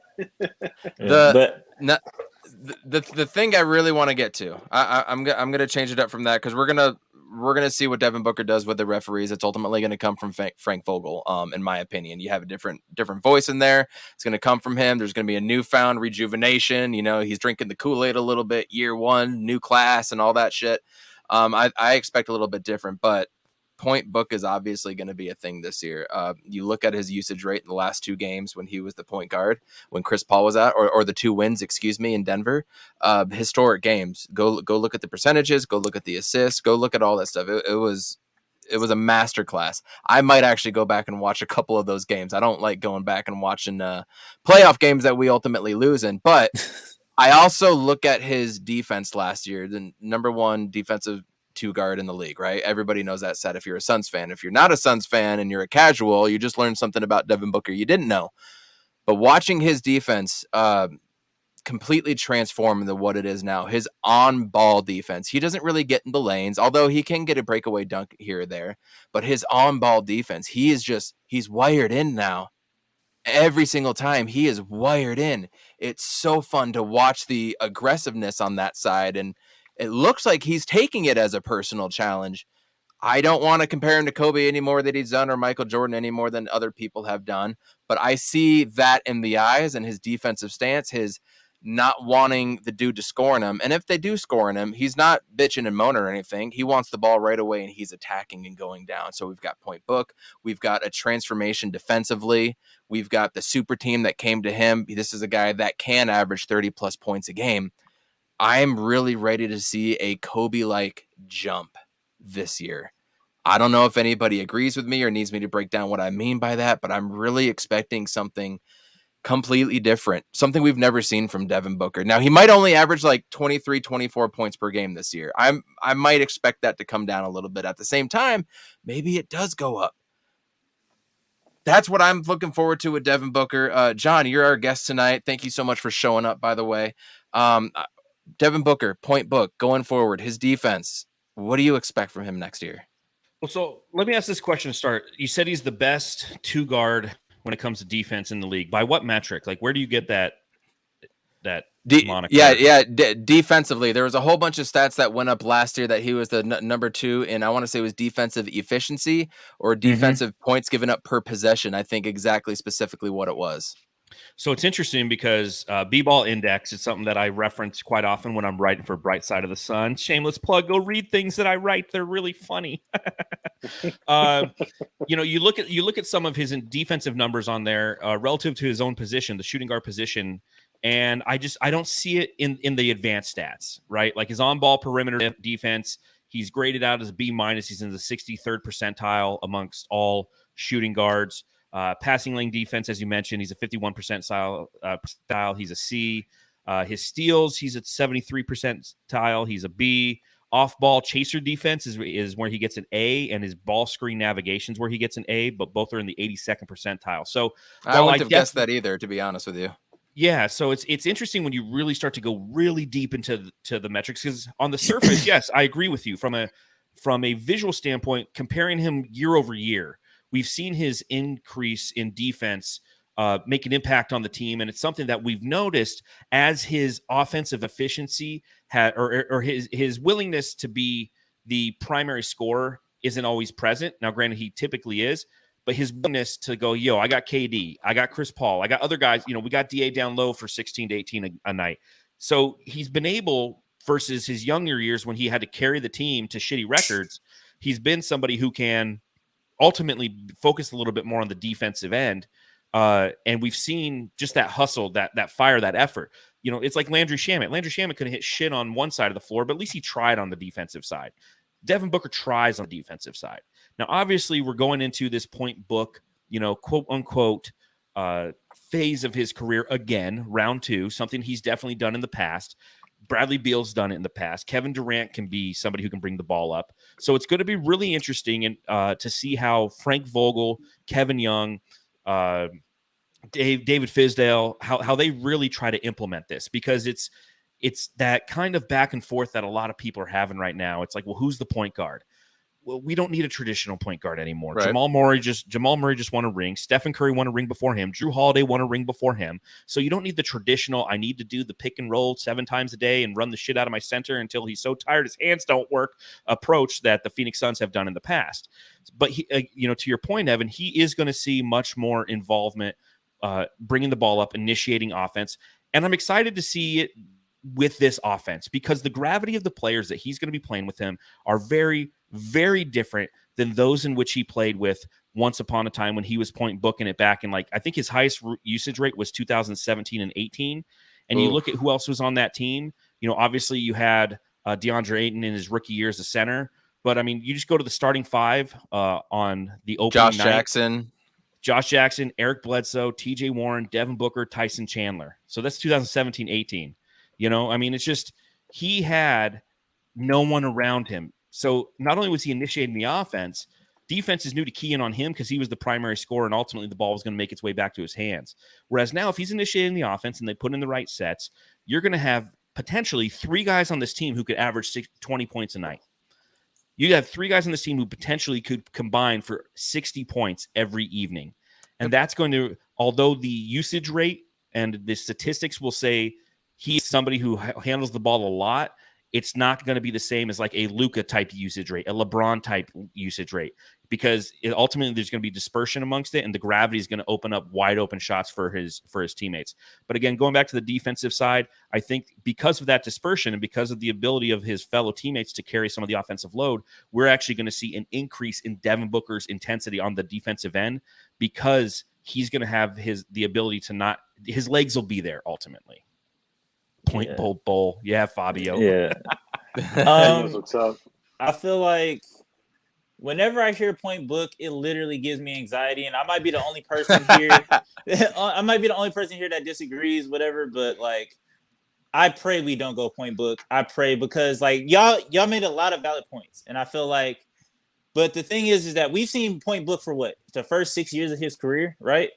The thing I really want to get to, I'm gonna change it up from that, because we're gonna see what Devin Booker does with the referees. It's ultimately going to come from Frank Vogel. In my opinion, you have a different voice in there. It's going to come from him. There's going to be a newfound rejuvenation. He's drinking the Kool-Aid a little bit. Year one, new class, and all that shit. I expect a little bit different, but point book is obviously going to be a thing this year. You look at his usage rate in the last 2 games when he was the point guard, when Chris Paul was out, or the 2 wins, in Denver. Historic games. Go look at the percentages. Go look at the assists. Go look at all that stuff. It was a masterclass. I might actually go back and watch a couple of those games. I don't like going back and watching playoff games that we ultimately lose in, but I also look at his defense last year, the number 1 defensive 2 guard in the league, right? Everybody knows that set if you're a Suns fan. If you're not a Suns fan and you're a casual, you just learned something about Devin Booker you didn't know. But watching his defense completely transform into what it is now, his on-ball defense. He doesn't really get in the lanes, although he can get a breakaway dunk here or there. But his on-ball defense, he's wired in now. Every single time he is wired in. It's so fun to watch the aggressiveness on that side, and it looks like he's taking it as a personal challenge. I don't want to compare him to Kobe any more than he's done, or Michael Jordan any more than other people have done. But I see that in the eyes and his defensive stance, his not wanting the dude to score on him. And if they do score on him, he's not bitching and moaning or anything. He wants the ball right away, and he's attacking and going down. So we've got point book. We've got a transformation defensively. We've got the super team that came to him. This is a guy that can average 30-plus points a game. I'm really ready to see a Kobe-like jump this year. I don't know if anybody agrees with me or needs me to break down what I mean by that, but I'm really expecting something completely different, something we've never seen from Devin Booker. Now, he might only average like 23, 24 points per game this year. I might expect that to come down a little bit. At the same time, maybe it does go up. that's what I'm looking forward to with Devin Booker. John, you're our guest tonight. Thank you so much for showing up, by the way. Devin Booker, point book, going forward, his defense. What do you expect from him next year? Well, so let me ask this question to start. You said he's the best two guard when it comes to defense in the league. By what metric? Like, where do you get that moniker? Defensively, there was a whole bunch of stats that went up last year that he was the number 2, and I want to say it was defensive efficiency or defensive points given up per possession. I think exactly specifically what it was. So it's interesting because B-Ball Index is something that I reference quite often when I'm writing for Bright Side of the Sun. Shameless plug. Go read things that I write. They're really funny. You look at some of his defensive numbers on there relative to his own position, the shooting guard position, and I don't see it in the advanced stats, right? Like his on-ball perimeter defense, he's graded out as a B-. He's in the 63rd percentile amongst all shooting guards. Passing lane defense, as you mentioned, he's a 51% percentile. He's a C. His steals, he's at 73 percentile. He's a B. Off-ball chaser defense is where he gets an A, and his ball screen navigation is where he gets an A, but both are in the 82nd percentile. So I wouldn't have guessed that either, to be honest with you. Yeah, so it's interesting when you really start to go really deep into the metrics, because on the surface, yes, I agree with you. From a visual standpoint, comparing him year over year, we've seen his increase in defense make an impact on the team, and it's something that we've noticed as his offensive efficiency or his willingness to be the primary scorer isn't always present. Now, granted, he typically is, but his willingness to go, I got KD, I got Chris Paul, I got other guys, we got DA down low for 16 to 18 a night. So he's been able, versus his younger years when he had to carry the team to shitty records, he's been somebody who can ultimately focus a little bit more on the defensive end. And we've seen just that hustle, that fire, that effort. It's like Landry Shamet. Landry Shamet could have hit shit on one side of the floor, but at least he tried on the defensive side. Devin Booker tries on the defensive side. Now, obviously, we're going into this point book, quote unquote, phase of his career again, round 2, something he's definitely done in the past. Bradley Beal's done it in the past. Kevin Durant can be somebody who can bring the ball up. So it's going to be really interesting to see how Frank Vogel, Kevin Young, David Fizdale, how they really try to implement this, because it's that kind of back and forth that a lot of people are having right now. It's like, well, who's the point guard? Well, we don't need a traditional point guard anymore. Right. Jamal Murray just won a ring. Stephen Curry won a ring before him. Drew Holiday won a ring before him. So you don't need the traditional, I need to do the pick and roll 7 times a day and run the shit out of my center until he's so tired his hands don't work approach that the Phoenix Suns have done in the past. But he, to your point, Evan, he is going to see much more involvement, bringing the ball up, initiating offense. And I'm excited to see it with this offense, because the gravity of the players that he's going to be playing with him are very, very different than those in which he played with once upon a time when he was point booking it back in, like, I think his highest usage rate was 2017 and 18. And you look at who else was on that team. Obviously you had DeAndre Ayton in his rookie year as a center, but I mean, you just go to the starting 5 on the opening night. Josh Jackson, Eric Bledsoe, TJ Warren, Devin Booker, Tyson Chandler. So that's 2017-18. I mean, it's just, he had no one around him. So not only was he initiating the offense, defense is new to key in on him because he was the primary scorer, and ultimately the ball was going to make its way back to his hands. Whereas now, if he's initiating the offense and they put in the right sets, you're going to have potentially 3 guys on this team who could average 20 points a night. You have 3 guys on this team who potentially could combine for 60 points every evening. And that's going to, although the usage rate and the statistics will say he's somebody who handles the ball a lot, it's not going to be the same as like a Luka type usage rate, a LeBron type usage rate, because ultimately there's going to be dispersion amongst it, and the gravity is going to open up wide open shots for his teammates. But again, going back to the defensive side, I think because of that dispersion and because of the ability of his fellow teammates to carry some of the offensive load, we're actually going to see an increase in Devin Booker's intensity on the defensive end, because he's going to have the ability to not, his legs will be there ultimately. Point bowl. Yeah, Fabio. Yeah. What's up? I feel like whenever I hear point book, it literally gives me anxiety, and I might be the only person here. I might be the only person here that disagrees, whatever. But like, I pray we don't go point book. I pray, because like y'all made a lot of valid points, and I feel like But the thing is that we've seen Point Book for what, the first 6 years of his career, right?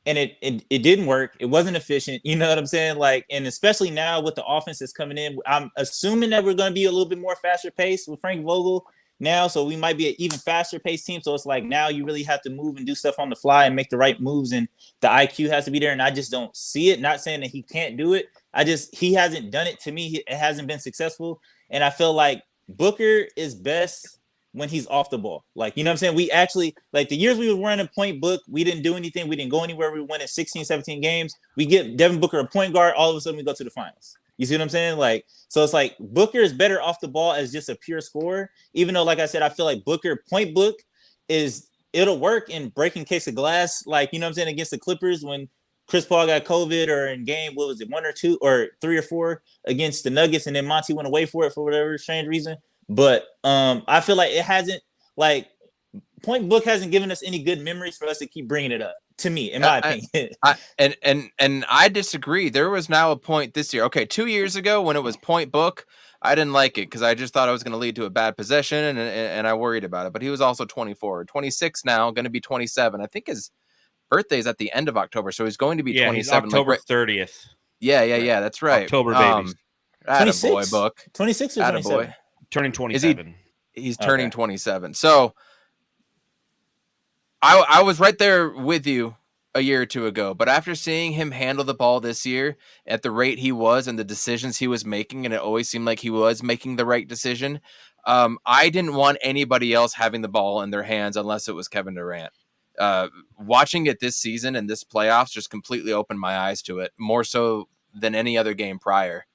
And it didn't work. It wasn't efficient. You know what I'm saying? Like, and especially now with the offense that's coming in, I'm assuming that we're going to be a little bit more faster paced with Frank Vogel now. So we might be an even faster paced team. So it's like now you really have to move and do stuff on the fly and make the right moves. And the IQ has to be there. And I just don't see it. Not saying that he can't do it. He hasn't done it to me. It hasn't been successful. And I feel like Booker is best when he's off the ball. Like, you know what I'm saying? We actually, like the years we were running Point Book, we didn't do anything. We didn't go anywhere. We went in 16, 17 games. We get Devin Booker a point guard. All of a sudden we go to the finals. You see what I'm saying? Like, so it's like Booker is better off the ball as just a pure scorer. Even though, like I said, I feel like Point Book it'll work in breaking case of glass. Like, you know what I'm saying? Against the Clippers when Chris Paul got COVID, or in game, what was it, 1 or 2 or 3 or 4 against the Nuggets, and then Monty went away for it for whatever strange reason. But I feel like it hasn't, like, Point Book hasn't given us any good memories for us to keep bringing it up, to me, in my opinion. And I disagree. There was now a point this year. Okay, 2 years ago when it was Point Book, I didn't like it because I just thought it was going to lead to a bad possession, and I worried about it. But he was also 24, 26 now, going to be 27. I think his birthday is at the end of October, so he's going to be 27. He's October 30th. Yeah, that's right. October babies. 26? Attaboy, Book. 26 or 27? Turning 27. He's turning 27. So I was right there with you a year or two ago, but after seeing him handle the ball this year at the rate he was and the decisions he was making, and it always seemed like he was making the right decision, I didn't want anybody else having the ball in their hands unless it was Kevin Durant. Watching it this season and this playoffs just completely opened my eyes to it, more so than any other game prior.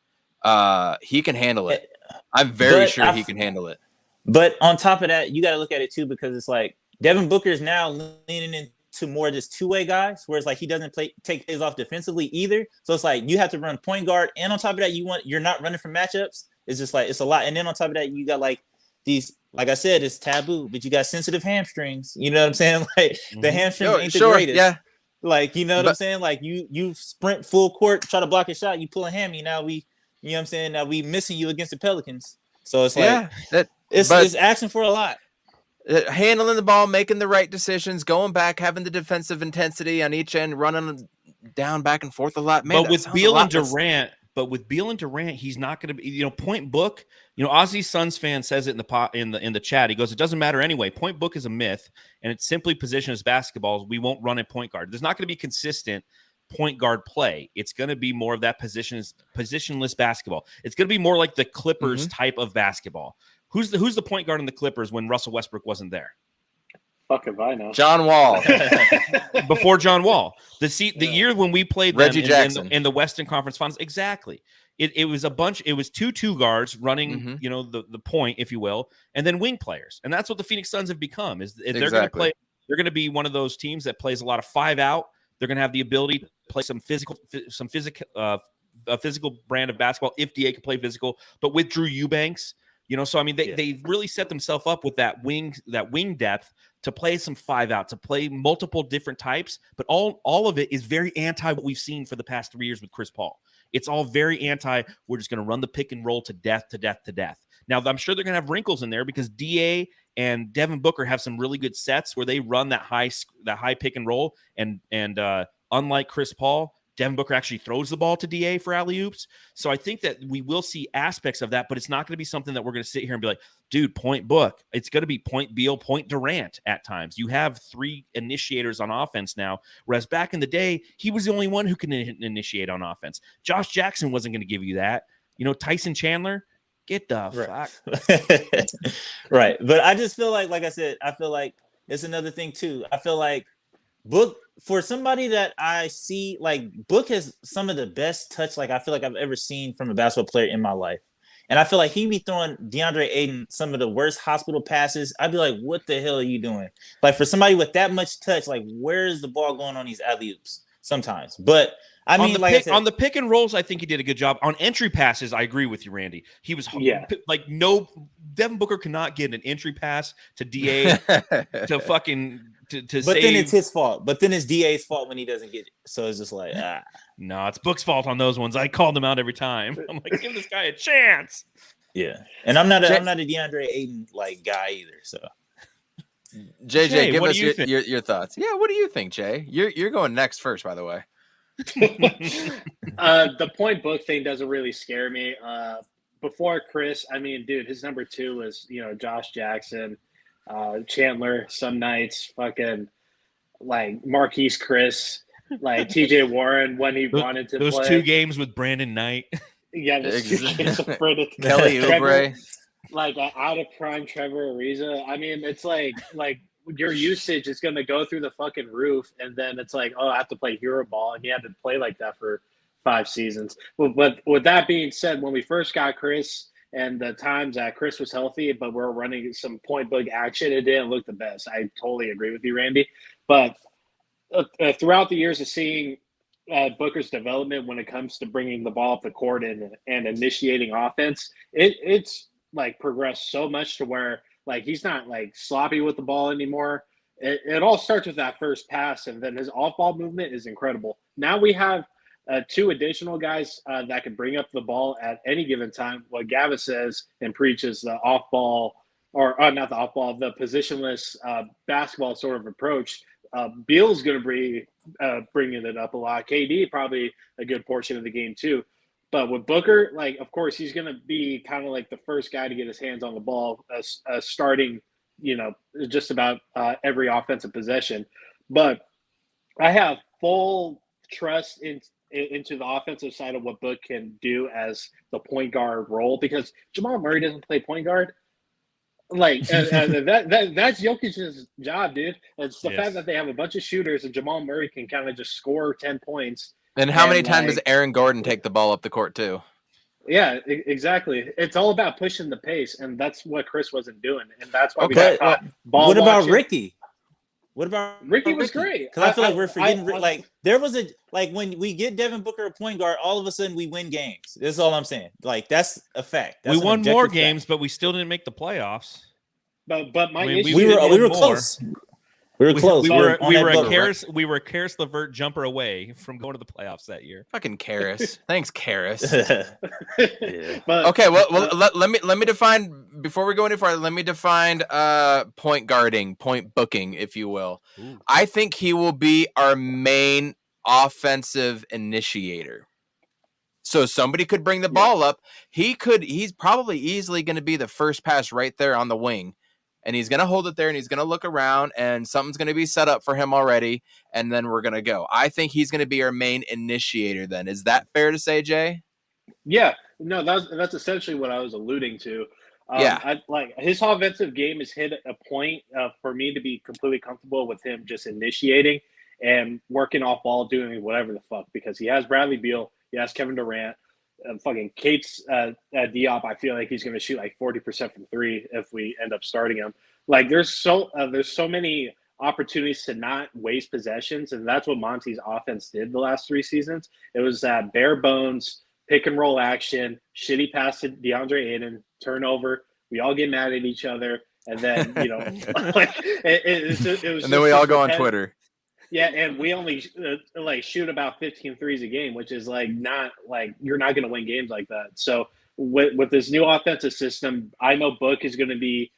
He can handle it. I'm very sure he can handle it. But on top of that, you got to look at it too, because it's like Devin Booker is now leaning into more just two-way guys, whereas like he doesn't take plays off defensively either. So it's like you have to run point guard, and on top of that, you're not running for matchups. It's just like it's a lot. And then on top of that, you got like these, like I said, it's taboo, but you got sensitive hamstrings. You know what I'm saying? Like the hamstrings ain't the greatest. Yeah. Like, you know what I'm saying? Like you sprint full court, try to block a shot, you pull a hammy. Now you know what I'm saying? Now we missing you against the Pelicans. So it's like it's asking for a lot. Handling the ball, making the right decisions, going back, having the defensive intensity on each end, running down back and forth a lot. Man, but with Beal and Durant, he's not going to be, Point Book. Ozzy Suns fan says it in the chat. He goes, it doesn't matter anyway. Point Book is a myth, and it's simply position as basketballs. We won't run a point guard. There's not going to be consistent point guard play. It's going to be more of that positionless basketball. It's going to be more like the Clippers type of basketball. Who's the point guard in the Clippers when Russell Westbrook wasn't there? Fuck if I know. John Wall. Before John Wall. The year when we played Reggie Jackson in the Western Conference Finals. Exactly. It was a bunch. It was two guards running, the point, if you will, and then wing players. And that's what the Phoenix Suns have become. They're going to play. They're going to be one of those teams that plays a lot of 5 out. They're going to have the ability to play some physical brand of basketball if DA can play physical, but with Drew Eubanks. So I mean, they really set themselves up with that wing depth to play some 5 out, to play multiple different types, but all of it is very anti what we've seen for the past 3 years with Chris Paul. It's all very anti. We're just going to run the pick and roll to death. Now, I'm sure they're going to have wrinkles in there because DA and Devin Booker have some really good sets where they run that high pick and roll, and unlike Chris Paul, Devin Booker actually throws the ball to DA for alley-oops. So I think that we will see aspects of that, but it's not going to be something that we're going to sit here and be like, dude, point Book. It's going to be point Beal, point Durant at times. You have 3 initiators on offense now, whereas back in the day, he was the only one who can initiate on offense. Josh Jackson wasn't going to give you that. Tyson Chandler, get the fuck. Right. But I just feel like I said, I feel like it's another thing too. I feel like Book, for somebody that I see, like Book has some of the best touch, like I feel like I've ever seen from a basketball player in my life. And I feel like he'd be throwing DeAndre Ayton some of the worst hospital passes. I'd be like, what the hell are you doing? Like for somebody with that much touch, like where is the ball going on these alley-oops sometimes? But I mean, on the pick and rolls, I think he did a good job. On entry passes, I agree with you, Randy. He was Devin Booker cannot get an entry pass to DA to fucking to but save. Then it's his fault. But then it's DA's fault when he doesn't get it. So it's just like, No, it's Book's fault on those ones. I called him out every time. I'm like, give this guy a chance. Yeah. And I'm not a DeAndre Ayton like guy either. So JJ, give what us do you think? your thoughts. Yeah, what do you think, Jay? You're going next first, by the way. The point book thing doesn't really scare me. Before Chris, I mean, dude, his number 2 was Josh Jackson, Chandler, some nights, fucking like Marquise Chris, like T.J. Warren when he wanted to Those play. 2 games with Brandon Knight. Yeah, those 2 games of Brandon Kelly Oubre. Like out of prime Trevor Ariza. I mean, it's like your usage is going to go through the fucking roof, and then it's like, oh, I have to play hero ball, and he had to play like that for 5 seasons. But with that being said, when we first got Chris and the times that Chris was healthy, but we're running some point book action, it didn't look the best. I totally agree with you, Randy. But throughout the years of seeing Booker's development when it comes to bringing the ball up the court and initiating offense, it's like progressed so much to where like he's not like sloppy with the ball anymore. It all starts with that first pass, and then his off-ball movement is incredible. Now we have 2 additional guys that can bring up the ball at any given time. What Gavin says and preaches, the off-ball, or not the off-ball, the positionless basketball sort of approach. Beal's going to be bringing it up a lot. KD probably a good portion of the game too. But with Booker, like, of course, he's going to be kind of like the first guy to get his hands on the ball, starting, just about every offensive possession. But I have full trust into the offensive side of what Book can do as the point guard role, because Jamal Murray doesn't play point guard. Like that's Jokic's job, dude. It's the fact that they have a bunch of shooters and Jamal Murray can kind of just score 10 points. And how many times does Aaron Gordon take the ball up the court too? Yeah, exactly. It's all about pushing the pace, and that's what Chris wasn't doing, and that's why we got caught ball. What about watching. Ricky? What about Ricky? Was great. Because I feel like we're forgetting. There was when we get Devin Booker a point guard, all of a sudden we win games. That's all I'm saying. Like, that's a fact. That's we won more games, fact. but we still didn't make the playoffs. But my issue, we were close. We were close. We were a Karis LeVert jumper away from going to the playoffs that year. Fucking Karis. Thanks, Karis. Yeah. Okay, well let me define, before we go any farther, let me define point guarding, point booking, if you will. Ooh. I think he will be our main offensive initiator. So somebody could bring the ball up. He's probably easily going to be the first pass right there on the wing. And he's going to hold it there, and he's going to look around, and something's going to be set up for him already, and then we're going to go. I think he's going to be our main initiator then. Is that fair to say, Jay? Yeah. No, that's essentially what I was alluding to. Like his offensive game has hit a point for me to be completely comfortable with him just initiating and working off ball, doing whatever the fuck, because he has Bradley Beal, he has Kevin Durant. Fucking Kate's Diop, I feel like he's going to shoot like 40% from 3 if we end up starting him. Like there's so many opportunities to not waste possessions, and that's what Monty's offense did the last 3 seasons. It was that bare bones pick and roll action, shitty pass to DeAndre Ayton, turnover. We all get mad at each other, and then like it was. And then we all go on Twitter. Yeah, and we only shoot about 15 threes a game, which is not you're not going to win games like that. So with this new offensive system, I know Book is going to be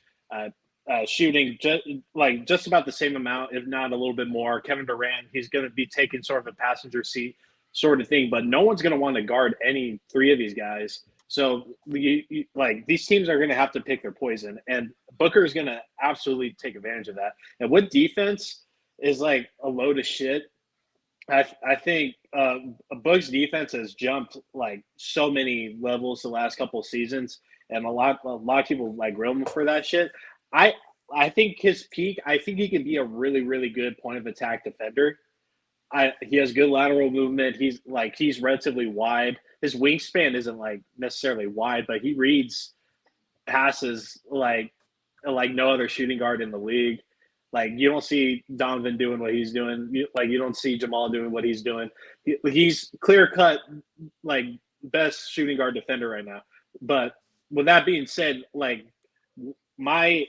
shooting just about the same amount, if not a little bit more. Kevin Durant, he's going to be taking sort of a passenger seat sort of thing, but no one's going to want to guard any 3 of these guys. So these teams are going to have to pick their poison, and Booker is going to absolutely take advantage of that. And with defense is like a load of shit. I think Book's defense has jumped like so many levels the last couple of seasons, and a lot of people like grill him for that shit. I think his peak, I think he can be a really, really good point of attack defender. He has good lateral movement. He's relatively wide. His wingspan isn't like necessarily wide, but he reads passes like no other shooting guard in the league. Like, you don't see Donovan doing what he's doing. You don't see Jamal doing what he's doing. He's clear-cut, like, best shooting guard defender right now. But with that being said, like, my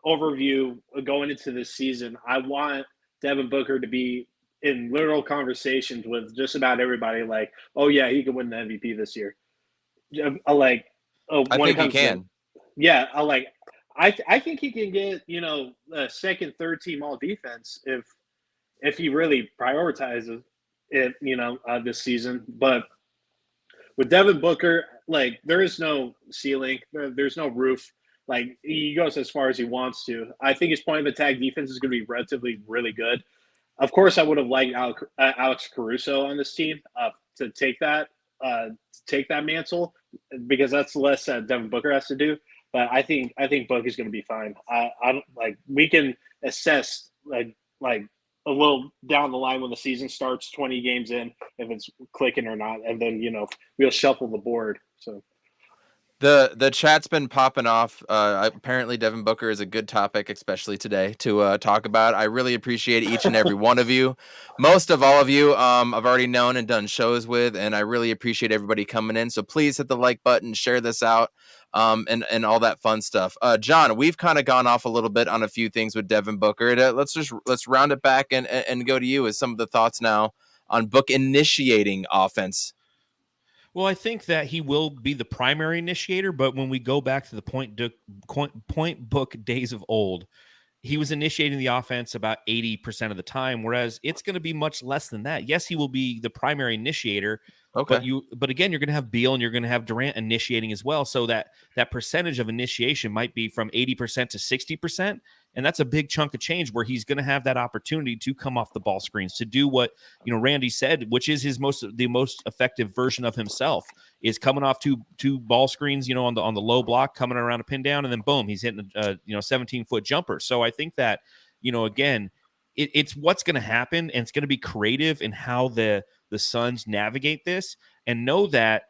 overview going into this season, I want Devin Booker to be in literal conversations with just about everybody. Like, oh, yeah, he could win the MVP this year. I think he can. I think he can get, a second, third team all defense if he really prioritizes it, this season. But with Devin Booker, like there is no ceiling, there's no roof. Like he goes as far as he wants to. I think his point of attack defense is going to be relatively really good. Of course, I would have liked Alex Caruso on this team to take that mantle because that's less Devin Booker has to do. But I think Book is going to be fine. I don't like we can assess like a little down the line when the season starts, 20 games in, if it's clicking or not, and then we'll shuffle the board. So. The chat's been popping off. Apparently, Devin Booker is a good topic, especially today, to talk about. I really appreciate each and every one of you. Most of all of you, I've already known and done shows with, and I really appreciate everybody coming in. So please hit the like button, share this out, and all that fun stuff. John, we've kind of gone off a little bit on a few things with Devin Booker. Let's round it back and go to you with some of the thoughts now on Book initiating offense. Well, I think that he will be the primary initiator, but when we go back to the point book days of old, he was initiating the offense about 80% of the time, whereas it's going to be much less than that. Yes, he will be the primary initiator, okay. But again, you're going to have Beal and you're going to have Durant initiating as well, so that percentage of initiation might be from 80% to 60%, and that's a big chunk of change where he's going to have that opportunity to come off the ball screens, to do what Randy said, which is the most effective version of himself, is coming off two ball screens, on the low block, coming around a pin down, and then boom, he's hitting a 17-foot jumper. So I think that again, it's what's going to happen, and it's going to be creative in how the Suns navigate this, and know that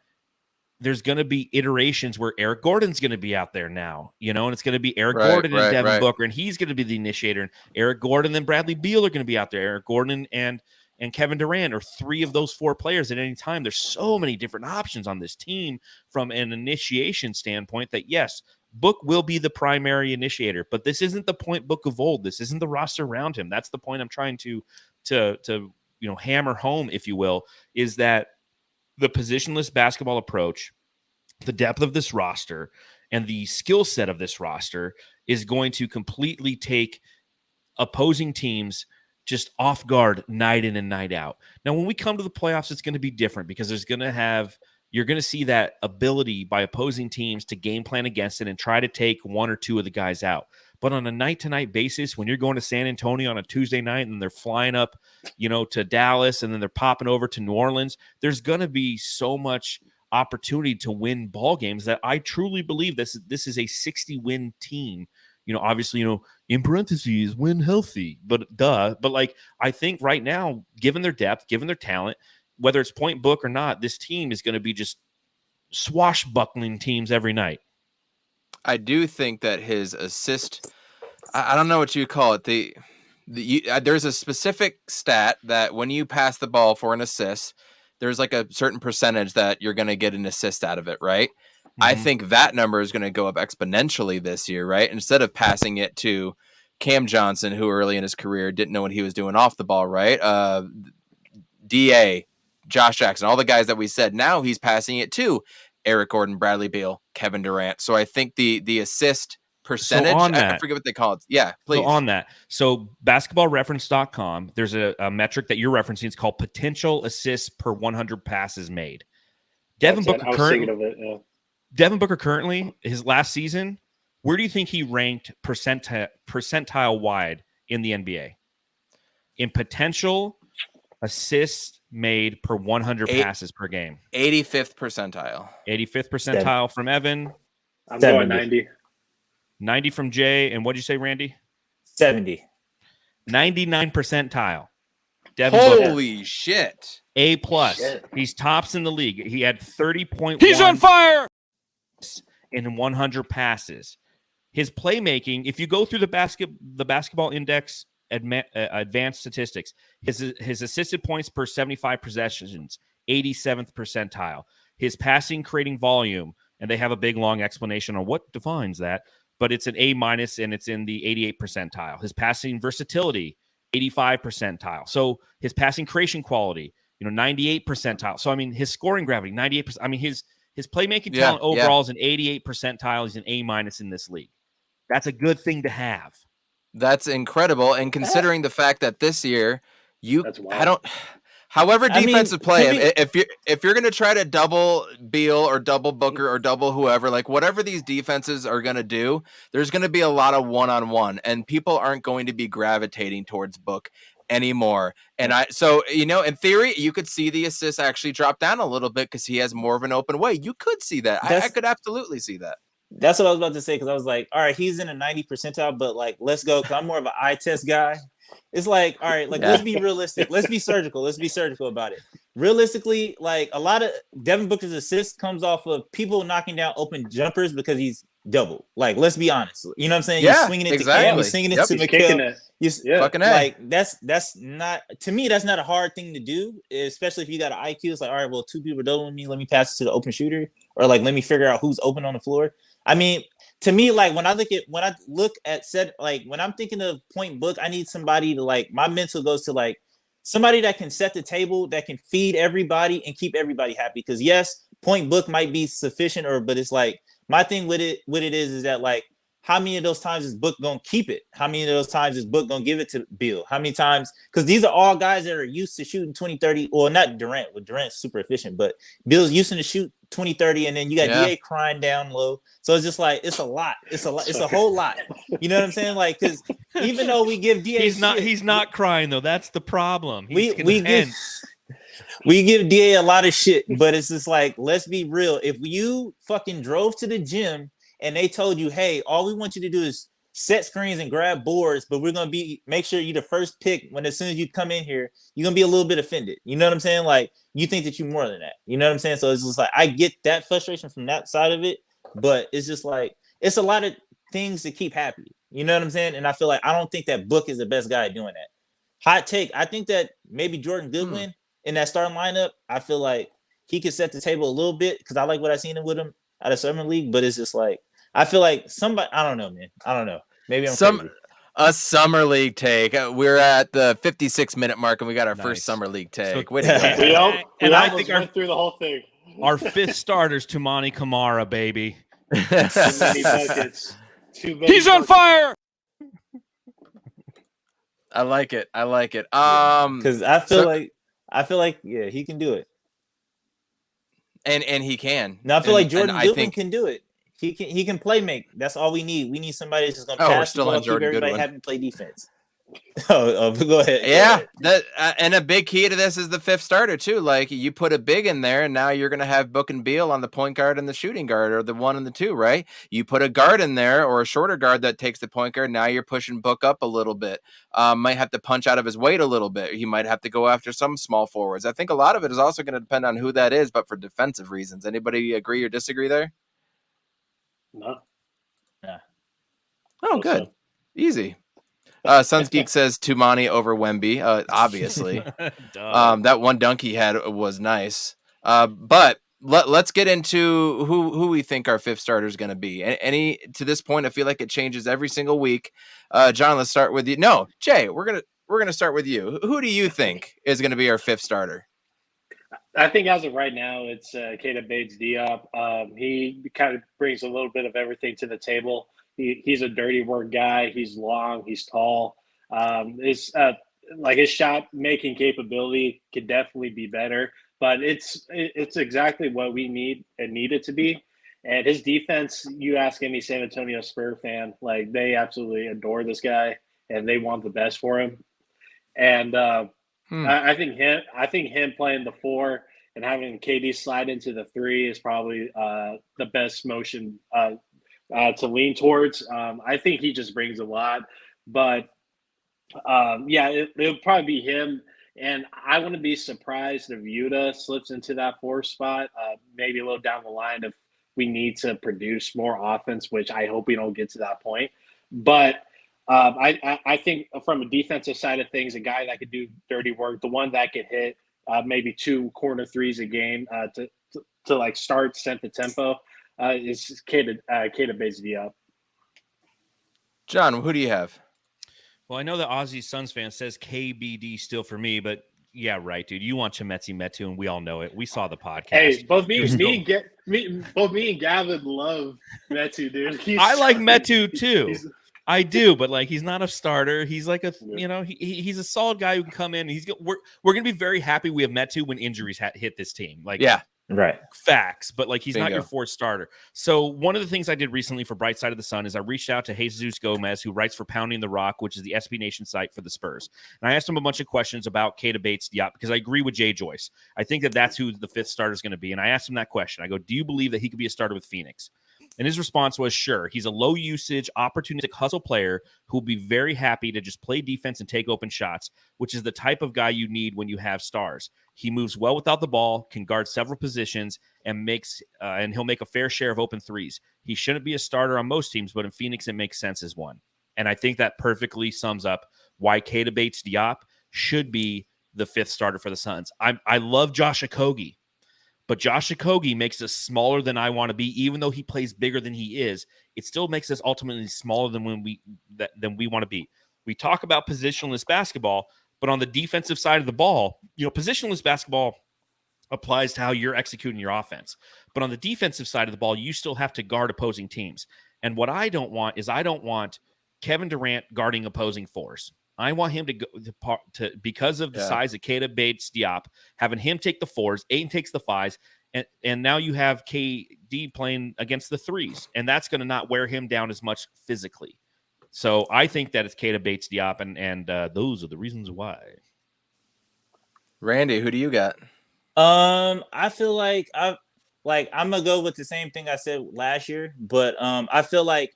there's going to be iterations where Eric Gordon's going to be out there now, and it's going to be Eric Gordon and Devin Booker, and he's going to be the initiator, and Eric Gordon and Bradley Beal are going to be out there. Eric Gordon and Kevin Durant are three of those four players at any time. There's so many different options on this team from an initiation standpoint that, yes, Book will be the primary initiator, but this isn't the point Book of old. This isn't the roster around him. That's the point I'm trying to hammer home, if you will, is that the positionless basketball approach, the depth of this roster, and the skill set of this roster is going to completely take opposing teams just off guard night in and night out. Now, when we come to the playoffs, it's going to be different because you're going to see that ability by opposing teams to game plan against it and try to take one or two of the guys out. But on a night-to-night basis, when you're going to San Antonio on a Tuesday night and they're flying up, to Dallas, and then they're popping over to New Orleans, there's going to be so much opportunity to win ball games that I truly believe this is a 60-win team. Obviously, in parentheses, win healthy, but I think right now, given their depth, given their talent, whether it's point Book or not, this team is going to be just swashbuckling teams every night. I do think that his assist, I don't know what you call it. There's a specific stat that when you pass the ball for an assist, there's like a certain percentage that you're going to get an assist out of it, right? Mm-hmm. I think that number is going to go up exponentially this year, right? Instead of passing it to Cam Johnson, who early in his career didn't know what he was doing off the ball, right? DA, Josh Jackson, all the guys that we said, now he's passing it to Eric Gordon, Bradley Beal, Kevin Durant. So I think the assist percentage, I forget what they call it. Yeah, please. So on that. So basketballreference.com, there's a metric that you're referencing. It's called potential assists per 100 passes made. Devin Booker currently, his last season, where do you think he ranked percentile wide in the NBA? In potential assists made per 100 passes per game. 85th percentile. 85th percentile from Evan. I'm going 90. 90 from Jay. And what'd you say, Randy? 70. 99 percentile. Devin Holy Booker. Shit. A+. He's tops in the league. He had 30.1. He's on fire! In 100 passes. His playmaking, if you go through the basketball index advanced statistics, his assisted points per 75 possessions, 87th percentile. His passing creating volume, and they have a big long explanation on what defines that, but it's an A- and it's in the 88th percentile. His passing versatility, 85 percentile. So his passing creation quality, 98 percentile. So I mean, his scoring gravity, 98%. I mean, his playmaking talent overall is an 88 percentile. He's an A- in this league. That's a good thing to have. That's incredible. And considering the fact that this year, That's wild. however defensive play, to me- if you're going to try to double Beal or double Booker or double whoever, like whatever these defenses are going to do, there's going to be a lot of one-on-one, and people aren't going to be gravitating towards Book anymore. And so, in theory, you could see the assists actually drop down a little bit because he has more of an open way. You could see that. I could absolutely see that. That's what I was about to say, because I was like, all right, he's in a 90 percentile, but like, let's go, because I'm more of an eye test guy. It's like, all right, like, let's be realistic. Let's be surgical. Let's be surgical about it. Realistically, like, a lot of Devin Booker's assists comes off of people knocking down open jumpers because he's double. Like, let's be honest. You know what I'm saying? Yeah, you're swinging it exactly. to Cam, you're swinging it to McHale. Fucking like, that's not, to me, that's not a hard thing to do, especially if you got an IQ. It's like, all right, well, two people are doubling me. Let me pass it to the open shooter, or like, let me figure out who's open on the floor. I mean, to me, like when I'm thinking of point Book, I need somebody to, like, my mental goes to like somebody that can set the table, that can feed everybody and keep everybody happy. Because yes, point Book might be sufficient, but it's like, my thing with it, is that, like, how many of those times is Book gonna keep it? How many of those times is Book gonna give it to Bill? How many times? Because these are all guys that are used to shooting 20-30. Well, not Durant. Well, Durant's super efficient, but Bill's used to shoot 20-30, and then you got DA crying down low. So it's just like, it's a lot. It's a whole lot. You know what I'm saying? Like, because even though we give DA, he's not crying though. That's the problem. We give DA a lot of shit, but it's just like, let's be real. If you fucking drove to the gym and they told you, hey, all we want you to do is set screens and grab boards, but we're going to make sure you're the first pick as soon as you come in here, you're going to be a little bit offended. You know what I'm saying? Like, you think that you're more than that. You know what I'm saying? So it's just like, I get that frustration from that side of it, but it's just like, it's a lot of things to keep happy. You know what I'm saying? And I feel like, I don't think that Book is the best guy at doing that. Hot take. I think that maybe Jordan Goodwin in that starting lineup, I feel like he could set the table a little bit, because I like what I've seen with him out of Summer League, but it's just like, I feel like somebody, I don't know, man. I don't know. Maybe I'm crazy. A Summer League take. We're at the 56-minute mark, and we got our first Summer League take. We almost went through the whole thing. Our fifth starter's Tumani Kamara, baby. Too many buckets. He's on fire. I like it. Because I feel like, yeah, he can do it. And he can. Now I feel like Jordan Goodwin can do it. He can play make. That's all we need. We need somebody that's just gonna pass the ball, keep everybody happy, play defense. Go ahead. Yeah, and a big key to this is the fifth starter too. Like, you put a big in there, and now you're gonna have Book and Beal on the point guard and the shooting guard, or the 1 and the 2, right? You put a guard in there, or a shorter guard that takes the point guard. Now you're pushing Book up a little bit. Might have to punch out of his weight a little bit. He might have to go after some small forwards. I think a lot of it is also going to depend on who that is, but for defensive reasons. Anybody agree or disagree there? No. Yeah. Oh, good. Easy. Suns Geek says Tumani over Wemby. Obviously. That one dunk he had was nice. But let's get into who we think our fifth starter is going to be. Any to this point, I feel like it changes every single week. John, let's start with you. No, Jay, we're gonna start with you. Who do you think is going to be our fifth starter? I think as of right now, it's Keita Bates-Diop. He kind of brings a little bit of everything to the table. He's a dirty work guy. He's long. He's tall. His shot making capability could definitely be better, but it's exactly what we need and need it to be. And his defense, you ask any San Antonio Spurs fan, like, they absolutely adore this guy and they want the best for him. And I think him playing the 4 and having KD slide into the 3 is probably the best motion to lean towards. I think he just brings a lot, but it'll probably be him. And I wouldn't be surprised if Voita slips into that 4 spot, maybe a little down the line if we need to produce more offense, which I hope we don't get to that point. But I think from a defensive side of things, a guy that could do dirty work, the one that could hit maybe 2 corner threes a game to like set the tempo is Keita Bates-Diop. John, who do you have? Well, I know the Aussie Suns fan says KBD still for me, but Yeah, right, dude. You want Chimezie Metu, and we all know it. We saw the podcast. Hey, both me and Gavin love Metu, dude. I like Metu too. he's- I do, but like he's not a starter. He's like he's a solid guy who can come in. We're gonna be very happy we have Metu when injuries hit this team. Like Right. facts, but like he's not Bingo. your fourth starter. So one of the things I did recently for Bright Side of the Sun is I reached out to Jesus Gomez, who writes for Pounding the Rock, which is the SB Nation site for the Spurs. And I asked him a bunch of questions about Keita Bates-Diop because I agree with Jay Joyce. I think that's who the fifth starter is going to be. And I asked him that question. I go, do you believe that he could be a starter with Phoenix? And his response was, sure. He's a low-usage, opportunistic hustle player who will be very happy to just play defense and take open shots, which is the type of guy you need when you have stars. He moves well without the ball, can guard several positions, and he'll make a fair share of open threes. He shouldn't be a starter on most teams, but in Phoenix, it makes sense as one. And I think that perfectly sums up why Keita Bates-Diop should be the fifth starter for the Suns. I love Josh Okogie. But Josh Okogie makes us smaller than I want to be, even though he plays bigger than he is. It still makes us ultimately smaller than than we want to be. We talk about positionless basketball, but on the defensive side of the ball, positionless basketball applies to how you're executing your offense. But on the defensive side of the ball, you still have to guard opposing teams. And what I don't want is Kevin Durant guarding opposing fours. I want him to go to because of the size of Keita Bates-Diop, having him take the fours, Ayton takes the fives, and now you have KD playing against the threes, and that's going to not wear him down as much physically. So I think that it's Keita Bates-Diop, and those are the reasons why. Randy, who do you got? I feel like I'm gonna go with the same thing I said last year, but I feel like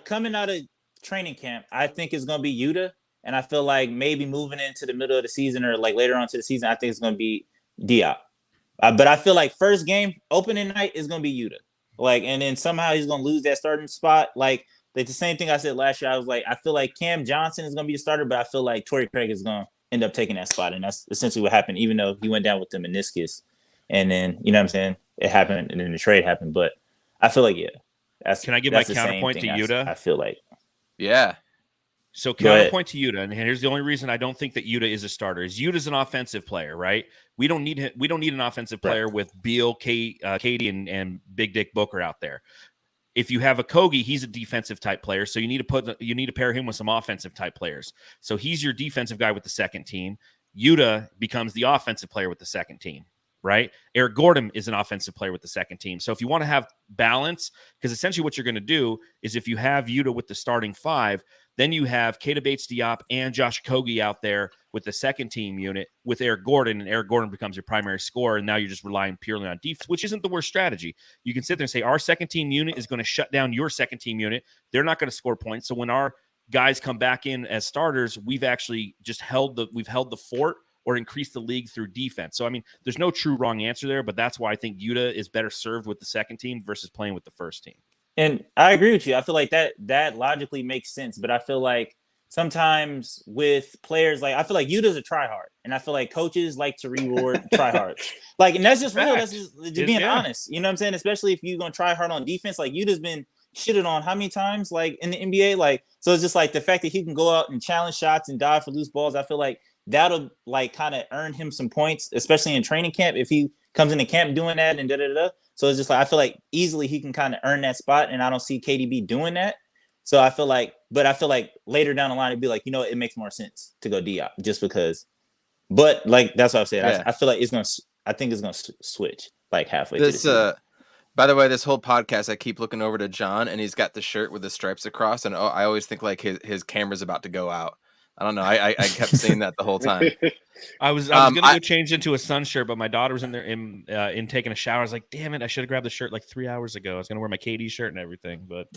coming out of training camp, I think it's gonna be Yuta. And I feel like maybe moving into the middle of the season or like later on to the season, I think it's going to be Diop. But I feel like first game, opening night is going to be Yuta. And then somehow he's going to lose that starting spot. Like the same thing I said last year. I was like, I feel like Cam Johnson is going to be a starter, but I feel like Torrey Craig is going to end up taking that spot. And that's essentially what happened, even though he went down with the meniscus. And then, you know what I'm saying? It happened and then the trade happened. But I feel like, Can I give my counterpoint to Yuta? I feel like. Yeah. So counterpoint to Yuta, and here's the only reason I don't think that Yuta is a starter is Yuta's an offensive player, right? We don't need him. We don't need an offensive player with Beal, Katie, and Big Dick Booker out there. If you have Okogie, he's a defensive type player, so you need to pair him with some offensive type players. So he's your defensive guy with the second team. Yuta becomes the offensive player with the second team, right? Eric Gordon is an offensive player with the second team. So if you want to have balance, because essentially what you're going to do is if you have Yuta with the starting five, then you have Keita Bates-Diop and Josh Okogie out there with the second team unit with Eric Gordon, and Eric Gordon becomes your primary scorer, and now you're just relying purely on defense, which isn't the worst strategy. You can sit there and say, our second team unit is going to shut down your second team unit. They're not going to score points. So when our guys come back in as starters, we've actually just held the fort or increased the league through defense. So, I mean, there's no true wrong answer there, but that's why I think Yuta is better served with the second team versus playing with the first team. And I agree with you. I feel like that logically makes sense, but I feel like sometimes with players, I feel like Yuta's a tryhard, and I feel like coaches like to reward tryhards. And that's just real. That's just being honest. You know what I'm saying? Especially if you're gonna try hard on defense, Yuta's been shitted on how many times, in the NBA, so it's just the fact that he can go out and challenge shots and dive for loose balls. I feel like that'll kind of earn him some points, especially in training camp if he comes into camp doing that and da-da-da-da. So it's just I feel like easily he can kind of earn that spot, and I don't see KDB doing that. So I feel like later down the line it'd be it makes more sense to go Diop just because. But that's what I've said. Yeah. I feel like I think it's gonna switch halfway through the By the way, this whole podcast I keep looking over to John, and he's got the shirt with the stripes across, and I always think his camera's about to go out. I don't know. I kept seeing that the whole time. I was gonna go change into a Sun shirt, but my daughter was in there in taking a shower. I was like, damn it, I should have grabbed the shirt 3 hours ago. I was gonna wear my KD shirt and everything, but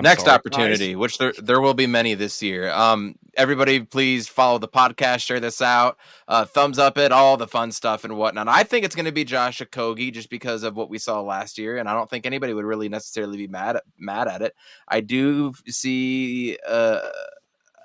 next opportunity, which there will be many this year. Everybody, please follow the podcast, share this out, thumbs up it, all the fun stuff and whatnot. I think it's going to be Josh Okogie just because of what we saw last year, and I don't think anybody would really necessarily be mad at it. I do see.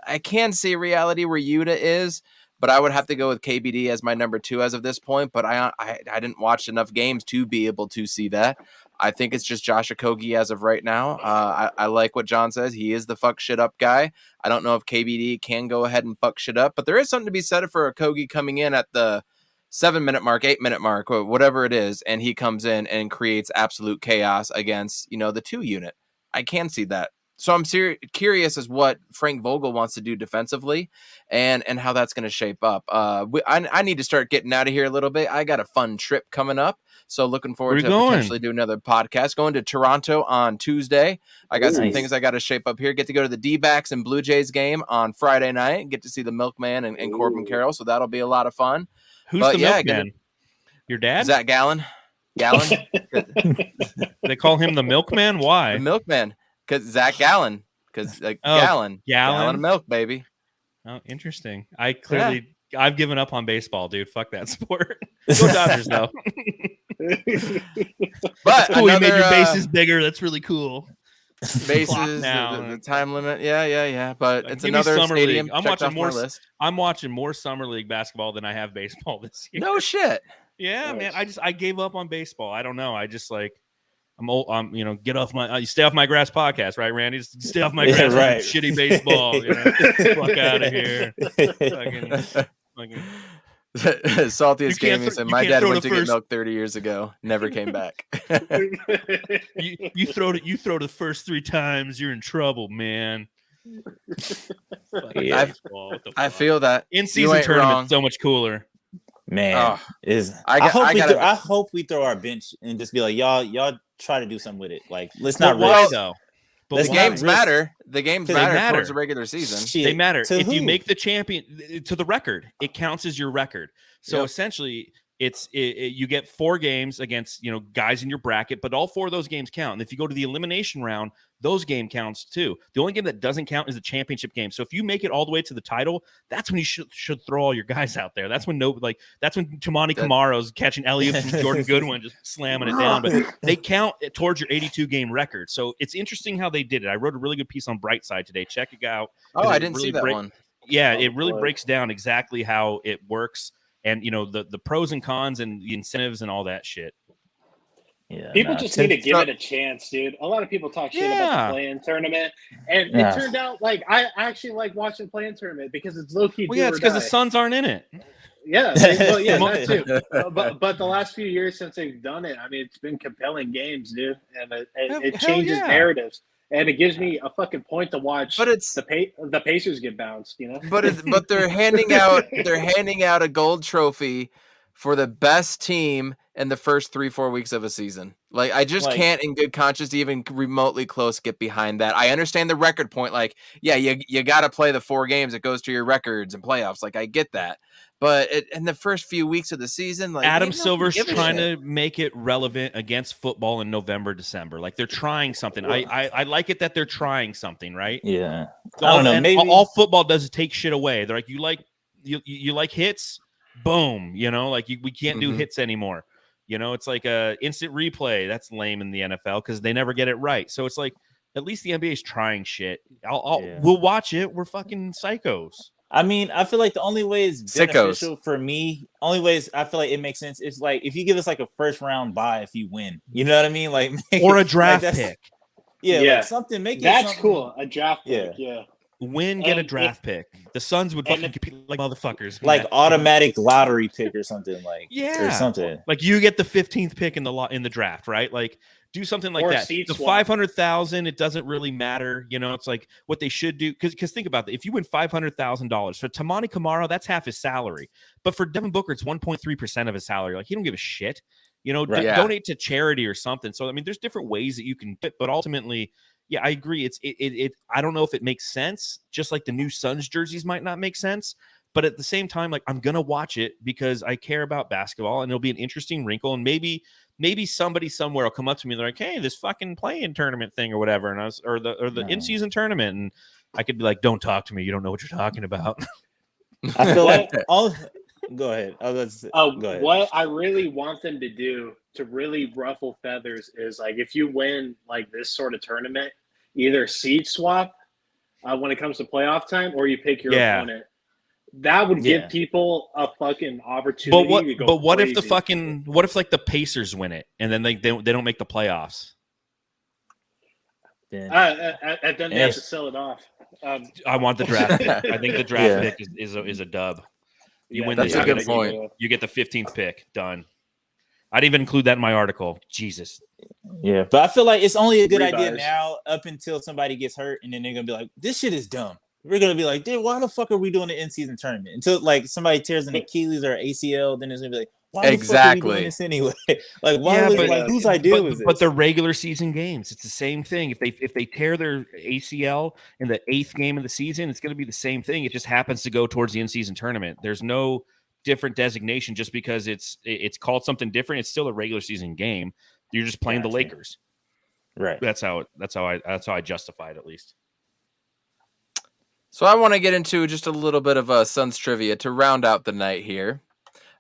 I can see a reality where Yuta is, but I would have to go with KBD as my number 2 as of this point. But I didn't watch enough games to be able to see that. I think it's just Josh Okogie as of right now. I like what John says. He is the fuck shit up guy. I don't know if KBD can go ahead and fuck shit up, but there is something to be said for Okogie coming in at the 7-minute mark, 8-minute mark, or whatever it is, and he comes in and creates absolute chaos against, the 2 unit. I can see that. So I'm curious as what Frank Vogel wants to do defensively and how that's going to shape up. I need to start getting out of here a little bit. I got a fun trip coming up. So looking forward to potentially do another podcast. Going to Toronto on Tuesday. I got some things I got to shape up here. Get to go to the D-backs and Blue Jays game on Friday night and get to see the Milkman and Corbin Carroll. So that'll be a lot of fun. Who's the Milkman? Your dad? Zach Gallen. They call him the Milkman? Why? The Milkman. Because Zach Gallen. Because gallon of milk, baby. Oh, interesting. I've given up on baseball, dude. Fuck that sport. Go Dodgers, though. But cool, you made your bases bigger. That's really cool. Bases, the time limit. Yeah. But it's another Summer stadium. League. I'm watching more Summer League basketball than I have baseball this year. No shit. Yeah, man. I gave up on baseball. I don't know. I just I'm old. Get off my. You stay off my grass podcast, right, Randy? Just stay off my grass. Right. Shitty baseball. Fuck out of here. Saltiest game. He said, "My dad went to get milk 30 years ago. Never came back." You throw the first 3 times, you're in trouble, man. I feel that in-season tournament so much cooler. Man, I hope we throw our bench and just be like, y'all try to do something with it. Like, let's not risk though. But the games matter. The games matter towards the regular season. Shit. They matter. If you make the champion to the record, it counts as your record. So essentially, you get 4 games against guys in your bracket, but all 4 of those games count. And if you go to the elimination round, those game counts too. The only game that doesn't count is the championship game. So if you make it all the way to the title, that's when you should throw all your guys out there. That's when Tamani Kamaro's catching Elliott and Jordan Goodwin just slamming it down. But they count towards your 82 game record. So it's interesting how they did it. I wrote a really good piece on Brightside today. Check it out. Oh, I didn't see that one. Yeah, it really breaks down exactly how it works. And the pros and cons and the incentives and all that shit. Yeah, people just need to give it a chance, dude. A lot of people talk shit about the play-in tournament, and it turned out I actually like watching play-in tournament because it's low-key. Well, it's because the Suns aren't in it. Yeah, that too. But the last few years since they've done it, I mean, it's been compelling games, dude, and it changes narratives. And it gives me a fucking point to watch. But it's the Pacers get bounced, But they're handing out a gold trophy for the best team in the first 3-4 weeks of a season. Like, I just can't, in good conscience, even remotely close get behind that. I understand the record point. Like, yeah, you got to play the 4 games. It goes to your records and playoffs. Like, I get that. But in the first few weeks of the season, like Adam Silver's trying to make it relevant against football in November, December. Like, they're trying something. I like it that they're trying something, right? Yeah. I don't know. Maybe all football does is take shit away. They're like, you like hits, boom. We can't do hits anymore. It's like a instant replay. That's lame in the NFL because they never get it right. So it's like, at least the NBA is trying shit. We'll watch it. We're fucking psychos. I mean, I feel like the only way it's beneficial for me, only ways I feel like it makes sense is like if you give us like a first round bye if you win. You know what I mean? Like or a draft pick. Yeah. Like something. Make that's something. Cool. A draft pick. Yeah. Get a draft pick. The Suns would fucking compete like motherfuckers. Like automatic lottery pick or something or something. Like you get the 15th pick in the draft, right? Like do something like that. The 500,000, it doesn't really matter. It's like what they should do. Because think about that. If you win $500,000 for Tamani Kamara, that's half his salary. But for Devin Booker, it's 1.3% of his salary. Like he don't give a shit. Donate to charity or something. So I mean, there's different ways that you can fit, but ultimately. Yeah, I agree. I don't know if it makes sense. Just like the new Suns jerseys might not make sense, but at the same time, like I'm gonna watch it because I care about basketball, and it'll be an interesting wrinkle. And maybe somebody somewhere will come up to me and they're like, "Hey, this fucking play-in tournament thing or whatever," and or the in-season tournament, and I could be like, "Don't talk to me. You don't know what you're talking about." I feel like Go ahead. Go ahead. What I really want them to do to really ruffle feathers is like if you win like this sort of tournament, either seed swap when it comes to playoff time, or you pick your opponent. that would give Yeah. people a fucking opportunity to go But what if crazy. what if like the Pacers win it and then they don't make the playoffs? Then And then they have to sell it off. I want the draft pick. I think the draft Yeah. pick is a dub. You yeah, win That's this. a good point. You get the 15th pick. Done. I'd even include that in my article. Jesus. yeah, but I feel like it's only a good idea Rebuys. now up until somebody gets hurt, and then they're gonna be like, "This shit is dumb." We're gonna be like, "Dude, why the fuck are we doing the in-season tournament?" Until like somebody tears an Achilles or ACL, then it's gonna be like, "Why the fuck are we doing this anyway?" Like, why Yeah, was but- like whose idea was this? But the regular season games, it's the same thing. If they tear their ACL in the 8th game of the season, it's going to be the same thing. It just happens to go towards the in-season tournament. There's no different designation just because it's called something different. It's still a regular season game. You're just playing the Gotcha. Lakers. Right. That's how I justify it, at least. So I want to get into just a little bit of Suns trivia to round out the night here.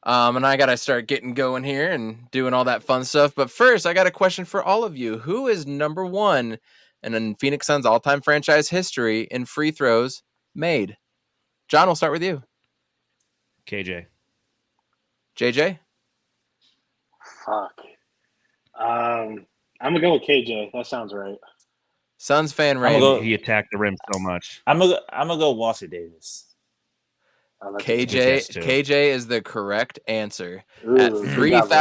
And I got to start getting going here and doing all that fun stuff. But first, I got a question for all of you. Who is number one in Phoenix Suns all-time franchise history in free throws made? John, we'll start with you. KJ. JJ? Fuck. I'm gonna go with KJ. That sounds right. Suns fan I'm Randy. gonna He attacked the rim so much. I'm gonna go Walter Davis. KJ is the correct answer Ooh, at you got right.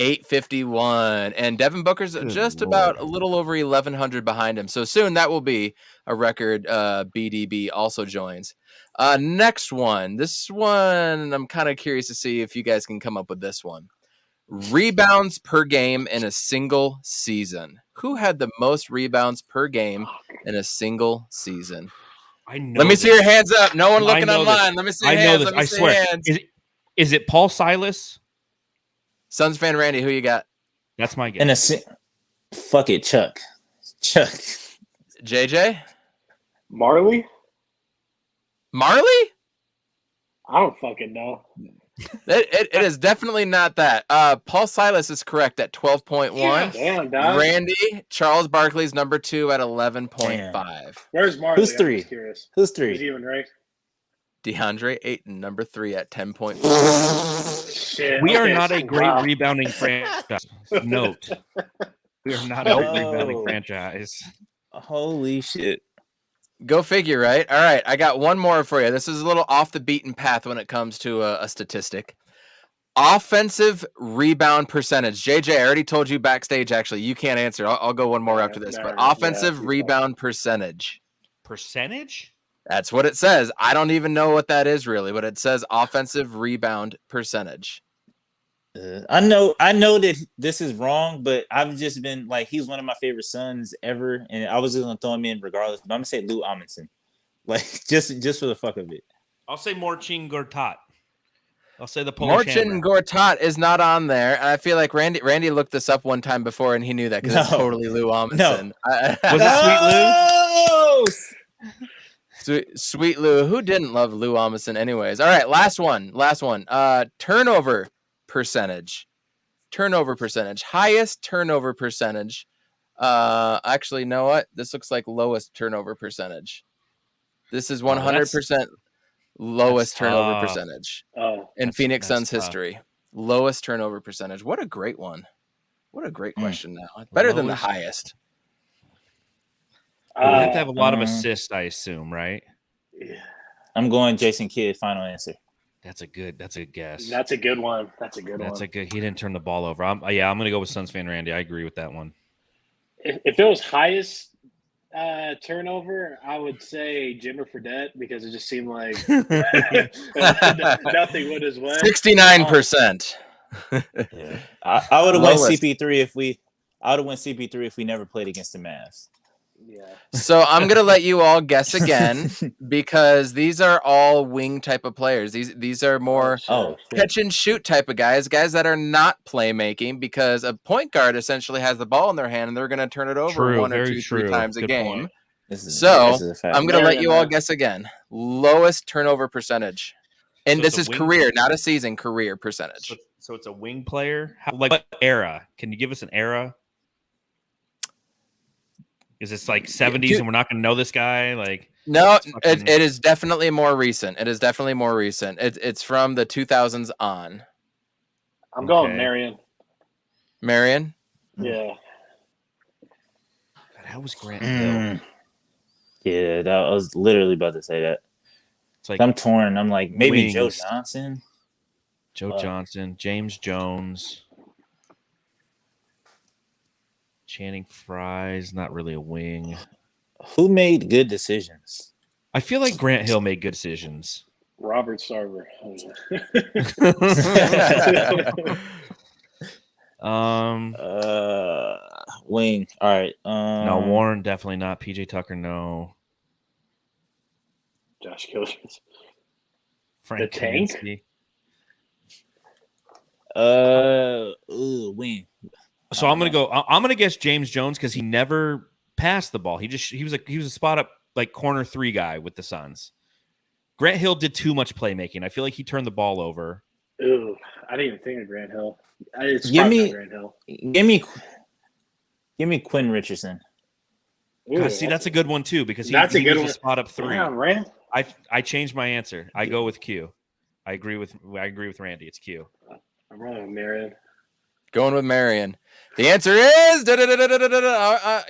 3,851. And Devin Booker's Good just Lord. about a little over 1,100 behind him. So soon that will be a record. BDB also joins. Next one. This one, I'm kind of curious to see if you guys can come up with this one. Rebounds per game in a single season. Who had the most rebounds per game in a single season? I know. Let me see your hands up. No one I looking know online. Let me see I your know hands. this. Let me I see swear. your hands. Is it Paul Silas? Suns fan Randy, who you got? That's my guess. In a fuck it, Chuck. JJ? Marley? Marley? I don't fucking know. It is definitely not that. Paul Silas is correct at 12.1. Damn, dog. Randy, Charles Barkley's number 2 at 11.5. Where's Marley? Who's I'm three? just curious. Who's Is 3? he even right? DeAndre Ayton, number 3 at 10.4. Shit. We are okay, not a great wow. rebounding franchise. Note. We are not a great rebounding franchise. Holy shit. Go figure, right? All right, I got one more for you. This is a little off the beaten path when it comes to a statistic. Offensive rebound percentage. JJ, I already told you backstage, actually. You can't answer. I'll go one more after this. But offensive rebound percentage. Percentage? That's what it says. I don't even know what that is really, but it says offensive rebound percentage. I know that this is wrong, but I've just been like, he's one of my favorite Suns ever, and I was just gonna throw him in regardless. But I'm gonna say Lou Amundsen, like just for the fuck of it. I'll say Marcin Gortat. I'll say the Polish Marcin Hammer. Gortat is not on there, and I feel like Randy looked this up one time before, and he knew that because it's No. totally Lou Amundsen. Was it Sweet Lou? Sweet Lou. Who didn't love Lou Amundsen anyways? All right, last one. Turnover percentage. Highest turnover percentage. Actually, you know what? This looks like lowest turnover percentage. This is 100% lowest turnover percentage in Phoenix Suns history. Lowest turnover percentage. What a great one. What a great question now. Better than the highest. You have to have a lot of assists, I assume, right? Yeah. I'm going Jason Kidd. Final answer. That's a good guess. That's a good one. He didn't turn the ball over. I'm gonna go with Suns fan Randy. I agree with that one. If it was highest turnover, I would say Jimmer Fredette because it just seemed like nothing went his way. 69%. Yeah. I would have went Lowest. CP3 if we never played against the Mavs. Yeah. So I'm gonna let you all guess again because these are all wing type of players. These are more catch and shoot type of guys that are not playmaking because a point guard essentially has the ball in their hand and they're gonna turn it over one or two, three times a game. This is So a fact. I'm gonna let you all guess again. Lowest turnover percentage, and So this it's is a career, not a season. Career percentage. So it's a wing player. Like what era? Can you give us an era? Is this like 70s and we're not going to know this guy? Like No, fucking- it is definitely more recent. It is definitely more recent. It's from the 2000s on. I'm going Okay. Marion. Marion? Yeah. God, how was Grant Hill? Yeah, I was literally about to say that. It's like I'm torn. I'm like, maybe Joe wings. Johnson. Joe Johnson, James Jones, Channing Frye's not really a wing. Who made good decisions? I feel like Grant Hill made good decisions. Robert Sarver. Wing. All right. No, Warren definitely not. PJ Tucker, no. Josh Childress. Frank The Tank? Kaminsky. Wing. So I'm gonna guess James Jones because he never passed the ball. He was a spot up like corner 3 guy with the Suns. Grant Hill did too much playmaking. I feel like he turned the ball over. Ooh, I didn't even think of Grant Hill. It's Give probably me- not Grant Hill. Give me Quinn Richardson. Ooh, God, see, that's a good one too because he that's a good was one. a spot up 3. Damn, Rand. I changed my answer. I go with Q. I agree with Randy. It's Q. I'm wrong, Marion. Going with Marion. The answer is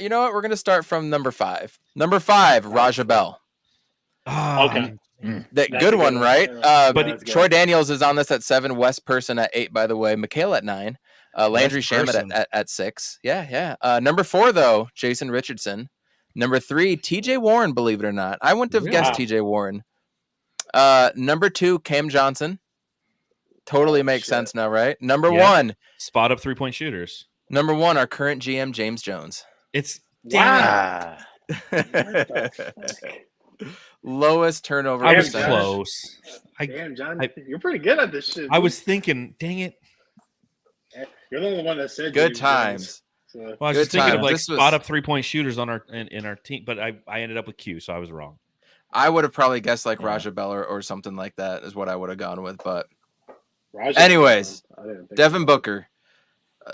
you know what? We're gonna start from number 5. Number 5, Raja Bell. Okay. That That's good a one, right? But that's Troy good. Daniels is on this at 7. Wes Person at 8, by the way. Mikhail at 9. Landry Wes Shamet Person. at 6. Yeah. Number 4, though, Jason Richardson. Number 3, TJ Warren, believe it or not. I wouldn't have guessed Wow. TJ Warren. Number 2, Cam Johnson. Totally makes sense now, right? Number Yeah. 1, Spot up 3-point shooters. our current GM, James Jones. It's Wow. Ah, What the fuck? Lowest turnover I was Damn, percentage. close. Damn, John, I- you're pretty good at this shit. I was thinking, dang it. You're the only one that said Good James times. Jones, so. Well, I was Good just thinking of times. like This was- spot up 3-point shooters on in our team, but I ended up with Q, so I was wrong. I would have probably guessed like Yeah. Raja Bell or something like that is what I would have gone with. But Raja Anyways, I didn't think Devin so. Booker,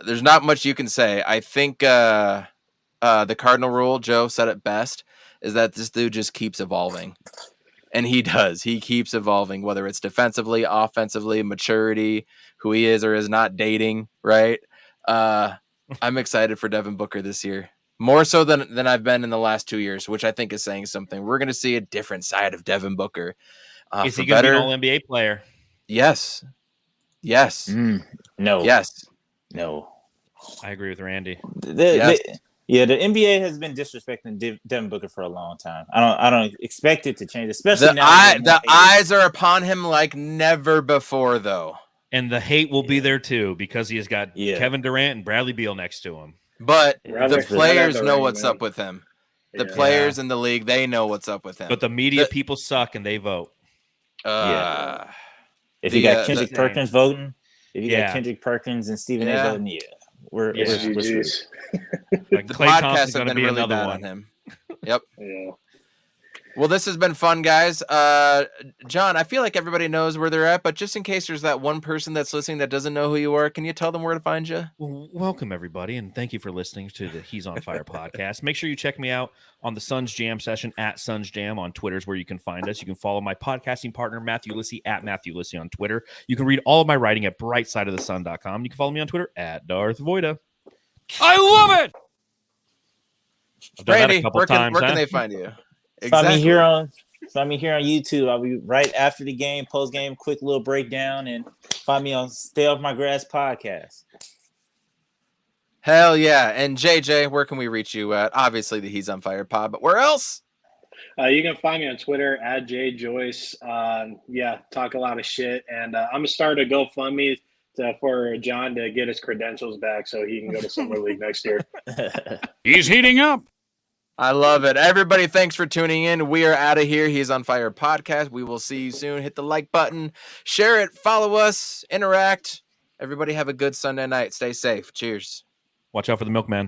there's not much you can say. I think the cardinal rule, Joe said it best, is that this dude just keeps evolving. And he does. He keeps evolving, whether it's defensively, offensively, maturity, who he is or is not dating, right? I'm excited for Devin Booker this year. More so than I've been in the last 2 years, which I think is saying something. We're going to see a different side of Devin Booker. Is for he going to be better? an All-NBA player? Yes. Yes. no. Yes. No. I agree with Randy. Yes. The NBA has been disrespecting Devin Booker for a long time. I don't expect it to change, especially The, now. that they're more hated. eyes are upon him like never before, though. And the hate will be there too because he has got Yeah. Kevin Durant and Bradley Beal next to him. But Rather- the rather players have the know ring, what's man. up with him. The Yeah. players in the league, they know what's up with him. But the media The- people suck and they vote. If the, you got uh, Kendrick the- Perkins voting, if you Yeah. got Kendrick Perkins and Stephen Yeah. A voting, we're Yeah. screwed. GGs. Like the Klay podcasts Thompson's have going to been be really another bad one. on him. Yep. Yeah. Well, this has been fun, guys. John, I feel like everybody knows where they're at, but just in case there's that one person that's listening that doesn't know who you are, can you tell them where to find you? Well, welcome everybody, and thank you for listening to the He's on Fire podcast. Make sure you check me out on the Suns Jam session at Suns Jam on Twitter is where you can find us. You can follow my podcasting partner Matthew Lissy at Matthew Lissy on Twitter. You can read all of my writing at brightsideofthesun.com. You can follow me on Twitter at Darth Voita. I love it. I've done that Randy, a couple where times. can huh? they find you? Find me here on YouTube. I'll be right after the game, post game, quick little breakdown, and find me on Stay Off My Grass podcast. Hell yeah. And JJ, where can we reach you at? Obviously the He's on Fire pod, but where else? You can find me on Twitter at JJoyce. Talk a lot of shit. And I'm going to start a GoFundMe for John to get his credentials back so he can go to Summer League next year. He's heating up. I love it. Everybody, thanks for tuning in. We are out of here. He's on Fire podcast. We will see you soon. Hit the like button, share it, follow us, interact. Everybody have a good Sunday night. Stay safe. Cheers. Watch out for the milkman.